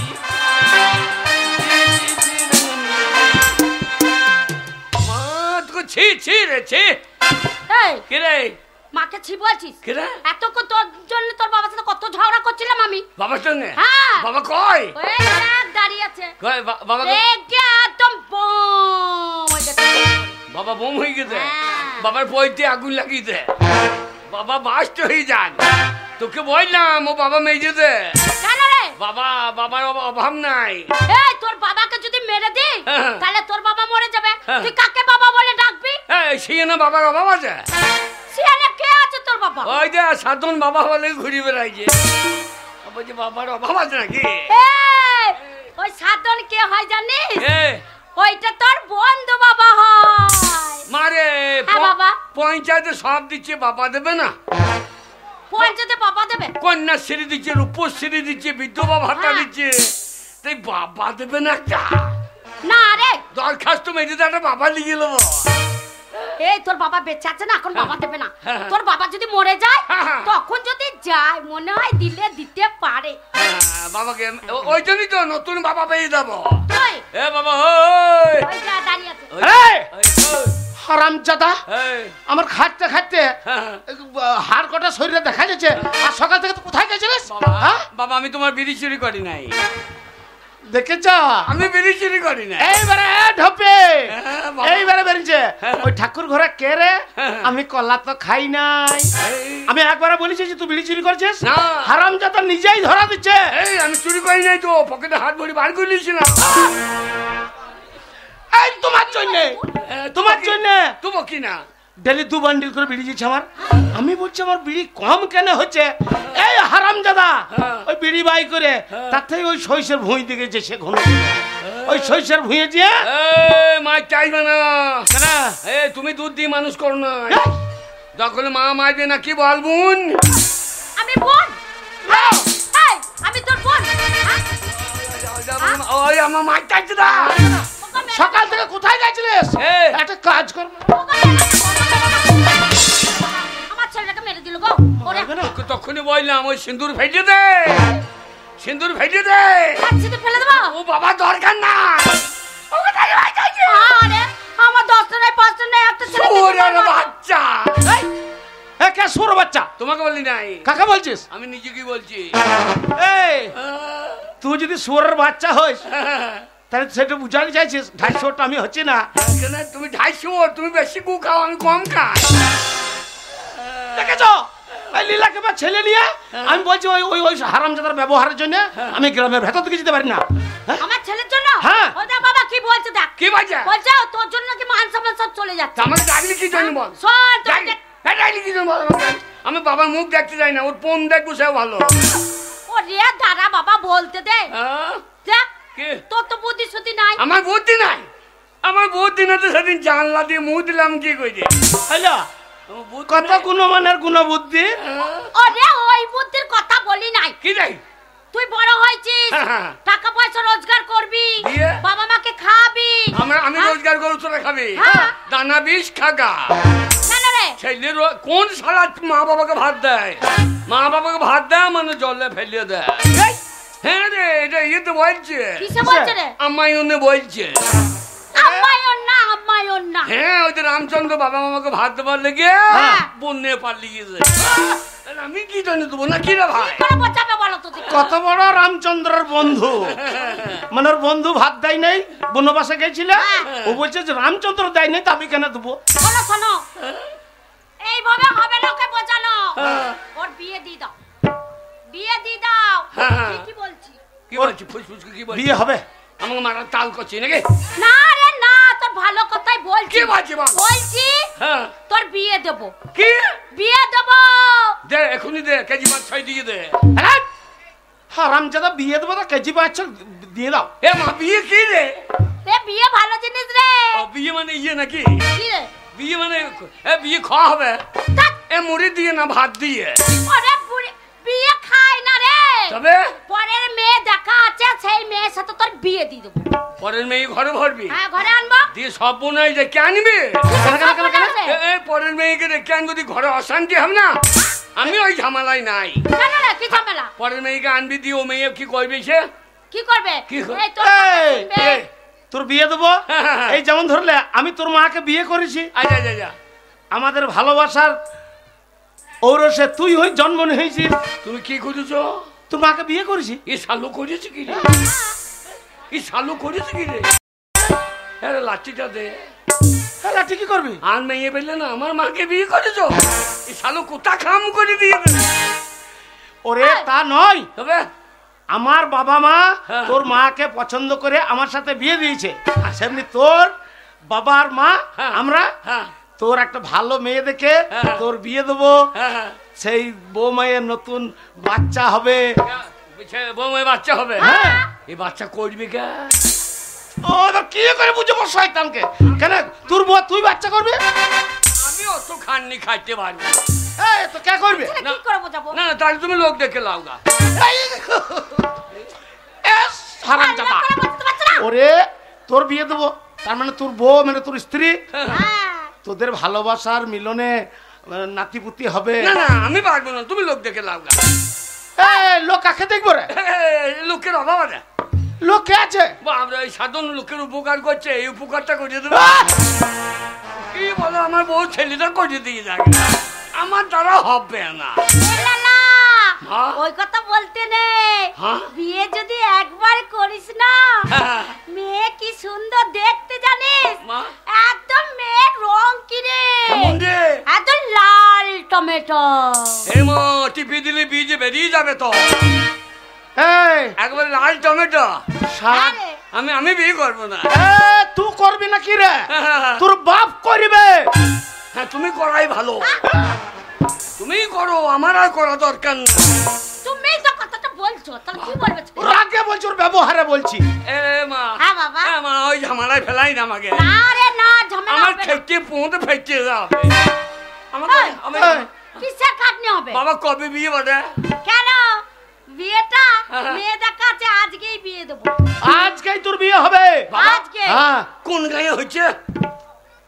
মা তোকে ছি ছি রে ছি। এই কে রে? মাকে ছি বলছিস? কে রে? এতক্ষণ তোর জন্য তোর বাবার সাথে কত ঝগড়া করছিলাম আমি। বাবার সঙ্গে? হ্যাঁ। বাবা কয়? ওই দেখ দাঁড়িয়ে আছে। কয় বাবা? দেখে একদম বম হয়ে গেছে। বাবা বোম হয়ে গেছে? হ্যাঁ। বাবার বইতে আগুন লাগিয়েছে? বাবা বাস্ট হয়ে যান। তোকে বললাম ও বাবা মেয়েছে। কেন রে? বাবার অভাব নাই। এই তোর বাবাকে যদি মেরে দিই হ্যাঁ। তাহলে তোর বাবা মরে যাবে। হ্যাঁ। তুই কাকে বাবা বলে ডাকবি? সে না বাবার অভাব আছে? সিয়ানে কে আছে তোর বাবা? ওই যে সাধন বাবা বলে ঘুরি বেড়াইছে। বলছি বাবার অভাব আছে নাকি? এই ওই সাধন কে হয় জানিস? এ ওইটা তোর বন্ধু বাবা হয়। মারে হ্যাঁ বাবা। পঞ্চায়েতে সব দিচ্ছে, বাবা দেবে না? পঞ্চায়েতে বাবা দেবে? কন্যাশ্রী দিচ্ছে, রূপশ্রী দিচ্ছে, বিধবা ভাতা হ্যাঁ। দিচ্ছে, তাই বাবা দেবে না? না রে দরখাস্ত মেয়েদের একটা বাবা লিখে নেবো। এই তোর বাবা বেঁচে আছে না, এখন বাবা দেবে না। হ্যাঁ। তোর বাবা যদি মরে যায় হ্যাঁ। তখন যদি যায় মনে হয় দিলে দিতে পারে। বাবাকে ওই জন্যই তো নতুন বাবা পেয়ে যাবো। তুই এ বাবা ওই ওই যা দাঁড়িয়ে আছে। এই! ওই, ওই, হারামজাদা, এই, আমার খাটতে খাটতে হ্যাঁ। হাড় কটা শরীরে দেখা যাচ্ছে। আর সকাল থেকে তো কোথায় গেছিলিস? বাবা হ্যাঁ? বাবা আমি তোমার বিড়ি চুরি করি নাই। দেখেছ? আমি বিড়ি চুরি করি নাই। এইবারে ঢপে হ্যাঁ, বাবা। এইবারে বেরিয়েছে। হ্যাঁ। ওই ঠাকুর ঘরে কে রে? হ্যাঁ। আমি কলা তো খাই নাই। এই, আমি একবারে বলেছি যে তুই বিড়ি চুরি করছিস? না। হারামজাদা নিজেই ধরা দিচ্ছে। এই আমি চুরি করি নাই তো, পকেটে হাত ভরি বার করে নিয়েছি না। এই তোমার জন্য, তোমার জন্য তুমি কি না? ডেলি 2 বান্ডিল করে বিড়ি দিচ্ছে আমার। আমি বলছি আমার বিড়ি কম কেন হচ্ছে? এই হারামজাদা হ্যাঁ। ওই বিড়ি বাই করে তার থেকে ওই সইষের ভুঁই দিকে যে সে ঘন ওই সইষের ভুঁয়ে যে এই মা চাইবে না। কেন? এই তুমি দুধ দিয়ে মানুষ করো না। এই, যখন মা মারবে না কি বলবুন? আমি বোন? এই আমি তোর বোন? হ্যাঁ? ওই আমার মা চাইছে না। ওকে মেরে- সকাল থেকে কোথায় গেছিলিস? এই। একটা কাজ কর। ওকে মেরে- আমার ছেলেটাকে মেরে দিল গো। ওরে তোকে তখনই বললাম ওই সিঁদুর ফেটে দে, সিঁদুর ফেটে দে। কাচ্ছিতে ফেলে দেবো? ও বাবা দরকার না। ওকে তাই ভাই চাইছে। আরে আমার 10টা নাই 5টা নাই একটা ছেলে ওরে বাচ্চা। এই, এ কে সুর বাচ্চা? তোমাকে বলি নাই, কাকে বলছিস? আমি নিজেকে বলছি। এই তুই যদি সুরের বাচ্চা হইস তাহলে সেটা বুঝাতে চাইছিস 250টা আমি হচ্ছে না। কেন তুমি 250, তুমি বেশি গু খাও আমি কম খাই। দেখেছো এই লীলাকে বা ছেলে নিয়ে আমি বলছি ওই ওই ওই হারামজাদার ব্যবহারের জন্য আমি গ্রামের ভেতর দিকে যেতে পারি না। হ্যাঁ? আমার ছেলের জন্য? হ্যাঁ। ও দেখ বাবা কি বলছে দেখ। কি বাজে? বলছে তোর জন্য কি মান সম্মান সব চলে যাচ্ছে। আমাকে ডাকলি কি জন্য বল? শোন তোর ডাকলি- হ্যাঁ, ডাকলি কি জন্য বল আমাকে? আমি বাবার মুখ দেখতে চাই না, ওর ফোন দেখবো সেও ভালো। ও রে দাঁড়া বাবা বলতে দে। হ্যাঁ? দেখ কি? তোর তো বুদ্ধি শুদ্ধি নাই। আমার বুদ্ধি নাই, আমার বুদ্ধি না তো সেদিন জানলা দিয়ে মুখ দিলাম কি কইছে? হ্যালো আমার বুদ্ধি কত নাই। গুণমানের গুণবুদ্ধি। হ্যাঁ? ও রে ওই বুদ্ধির কথা বলি নাই। কি যাই? তুই বড় হয়েছিস, হ্যাঁ। টাকা পয়সা রোজগার করবি, দিয়ে? বাবা মাকে খাবি। আমি হ্যাঁ? রোজগার করবো, তোরা খাবি হ্যাঁ। দানা বিষ খাগা। কেন রে? ছেলের কোন সারা মা বাবাকে ভাত দেয়? মা বাবাকে ভাত দেয় মানে জলে ফেলিয়ে দেয়। হ্যাঁ রে, এটা ইয়ে তো বলছে, কিসে বলছে রে? আমায়নে বলছে। আম্মায়ন না আম্মায়ন না। হ্যাঁ ওই যে রামচন্দ্র বাবা মামাকে ভাত দেবার লেগে হ্যাঁ। বন্যে পালিয়ে গেছে। তাহলে আমি কি জানি দেবো না কি রে ভাই? কি করে বোঝাবে বলো তো দেখি? কত বড় রামচন্দ্রের বন্ধু, মানে ওর বন্ধু ভাত দেয় নাই, বনবাসে গেছিল। হ্যাঁ। ও বলছে যে রামচন্দ্র দেয় নাই, তা আমি কেন দেবো? শোনো শোনো, এইভাবে হবে না, ওকে বোঝানো। হ্যাঁ। ওর বিয়ে দিয়ে দাও, বিয়ে দিয়ে দাও। হ্যাঁ। ঠিকই বলছি। কি বলছি ফুসফুস কি বলছি? বিয়ে হবে? আমাকে মারার তাল করছি নাকি? না রে না, তোর ভালো কথাই বলছি। কি বলছি বল? বলছি হ্যাঁ তোর বিয়ে দেবো, কি বিয়ে দেবো। দে এখনই দে, কেজি মাছ 6 দিয়ে দে। হারামজাদা বিয়ে দেবো না, কেজি বাচ্চা দিয়ে দাও। এ মা বিয়ে কি রে? রে বিয়ে ভালো জিনিস রে। ও বিয়ে মানে ইয়ে নাকি? কি রে? বিয়ে মানে বিয়ে খাওয়া হবে? ধ্যাৎ, এ মুড়ি দিয়ে না ভাত দিয়ে? ওরে বুড়ি বিয়ে খায় না রে, তবে পরের মেয়ে দেখা আছে, সেই মেয়ের সাথে তোর বিয়ে দিয়ে দেবো। পরের মেয়ে ঘরে ভরবি? হ্যাঁ, ঘরে আনবো। দিয়ে সব বোনাই যে কে আনবে? পরের মেয়েকে রেখে আনবো, তুই ঘরে অশান্তি হবে না? আমি ওই ঝামেলায় নাই। কেন রে, কি ঝামেলা? পরের মেয়েকে আনবি, দিয়ে ও মেয়ে কি করবে? সে কি করবে? কি করবে? এই তোর কথা শুনবে। তোর বিয়ে দেবো। এই যেমন ধরলে আমি তোর মাকে বিয়ে করেছি, আচ্ছা আচ্ছা আচ্ছা, আমাদের ভালোবাসার ঔরসে তুই হই জন্ম হয়েছিস, তুমি কি করেছো? তোর মাকে বিয়ে করেছি। এ শালু করেছে কি রে? এ শালু করেছে কি রে? আরে লাঠিটা দে। হ্যাঁ, লাঠি কি করবি? আর মেয়ে পেলে না আমার মাকে বিয়ে করেছো? এই শালু কোথা খাম করে দিয়ে দেবে? ওরে তা নয়, তবে আমার বাবা মা হ্যাঁ। তোর মাকে পছন্দ করে আমার সাথে বিয়ে দিয়েছে, আর সেমনি তোর বাবার মা হ্যাঁ। আমরা হ্যাঁ তোর একটা ভালো মেয়ে দেখে হ্যাঁ। তোর বিয়ে দেবো। হ্যাঁ, সেই বউ মায়ের নতুন বাচ্চা হবে। বৌমায় বাচ্চা হবে? হ্যাঁ। এই বাচ্চা করবি কে? ও তো কি করে বুঝবো শয়তানকে? কেন তোর বউ তুই বাচ্চা করবি? আমি অত খাননি খাইতে পারবো এই তো কে করবে? ছেলে কি করে বোঝাবো? না না, তাহলে তুমি লোক দেখে লাও গা। হারামজাদা। লোক করে বুঝতে পারছো না? ওরে তোর বিয়ে দেবো, তার মানে তোর বউ মানে তোর স্ত্রী, হ্যাঁ। তোদের ভালোবাসার মিলনে নাতিপুতি হবে। না না, আমি পারবো না, তুমি লোক দেখে লাও গা। এই লোক কাকে দেখবো রে? লোকের অভাব আছে? লোক কে আছে? আমরা এই সাধারণ লোকের উপকার করছে, এই উপকারটা করে দেবো। কি বলো, আমার বউ ছেলেটা করে দিয়ে যাবে, আমার দ্বারা হবে না। লালা, হ্যাঁ? ওই কথা বলতে নেই। হ্যাঁ? বিয়ে যদি একবার করিস না, হ্যাঁ। মেয়ে কি সুন্দর দেখতে জানিস? মা? একদম মেয়ের রং কি রে? কেমন রে? একদম লাল টমেটো। এই মা, টিপি দিলে বীজ বেরিয়ে যাবে তো। এই একবার লাল টমেটো। শাক। আরে, আমি বিয়ে করবো না। তুই করবি না কি রে? হ্যাঁ। তোর বাপ করবে। হ্যাঁ, তুমি করাই ভালো, তুমি করো, আমার আর করা দরকার না। তুমি তো কথাটা বলছো, তাহলে কি বলবে? রাগে বলছি, ওর ব্যবহারে বলছি। এ মা, হ্যাঁ বাবা। এ মা, ওই ঝামেলায় ফেলাই না আমাকে। না রে না, ঝামেলা আমার হবে না। খেতে পৌঁতে ফেটে যাবে আমাকে। এই, আমি- কিসের খাটনি হবে? বাবা কবে বিয়ে বটে? কেন? বিয়েটা হ্যাঁ। মেয়ে দেখা আছে, আজকেই বিয়ে দেবো। আজকেই তোর বিয়ে হবে। আজকে? হ্যাঁ। কোন গায়ে হচ্ছে?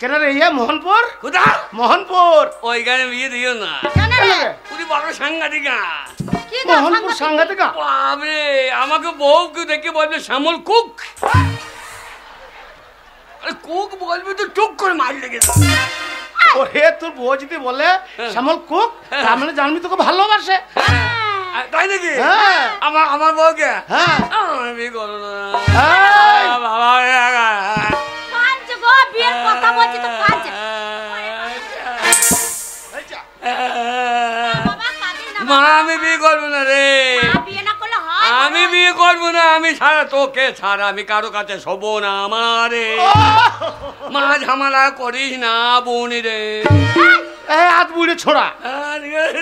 কেন রে? ইয়ে মোহনপুর। কোথা? মোহনপুর। ওই গায়ে বিয়ে দিও না, কেন রে? পুরি বড় সাংঘাতিক গান। কি গো মোহনপুর সাংঘাতিক। বাবরে, আমাকে বউকে দেখে বলবে শ্যামল কুক। আরে কুক বলবে তো টুক করে মার লেগে যাবে। ওরে তোর বউ যদি বলে শ্যামল কুক, তার মানে জানবি তোকে ভালোবাসে। তাই নাকি? হ্যাঁ। আমার বউকে? হ্যাঁ। আমি বিয়ে করো না। এই, বাবা, কাঁদছ গো, বিয়ের কথা বলছি তো কাঁদছ। বাবা কাঁদিস না মা, বাবা। আমি বিয়ে করবো না রে। মা, বিয়ে না করলে হয়? আমি বিয়ে করবো না, আমি ছাড়া তোকে ছাড়া আমি কারো কাছে শোবো না। আমারে মা, ঝামেলা করিস না বোনি রে। এই হাত বুড়ে ছোড়া।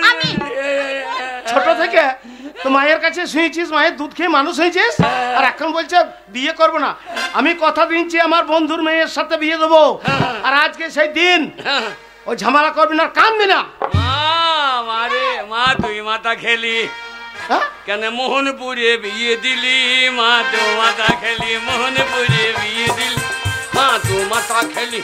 আমি? ছোট থেকে তো মায়ের কাছে শুয়েছিস, মায়ের দুধ খেয়ে মানুষ হয়েছিস, আর এখন বলছে বিয়ে করবো না। আমি কথা দিচ্ছি আমার বন্ধুর মেয়ের সাথে বিয়ে দেবো, আর আজকে সেই দিন। ওই ঝামেলা করবি না, কাঁদবি না। মারে মা, তুই মাথা খেলি হ্যাঁ? কেন? মোহনপুরে বিয়ে দিলি মা, তো মাথা খেলি। মোহনপুরে বিয়ে দিলি মা, তো মাথা খেলি।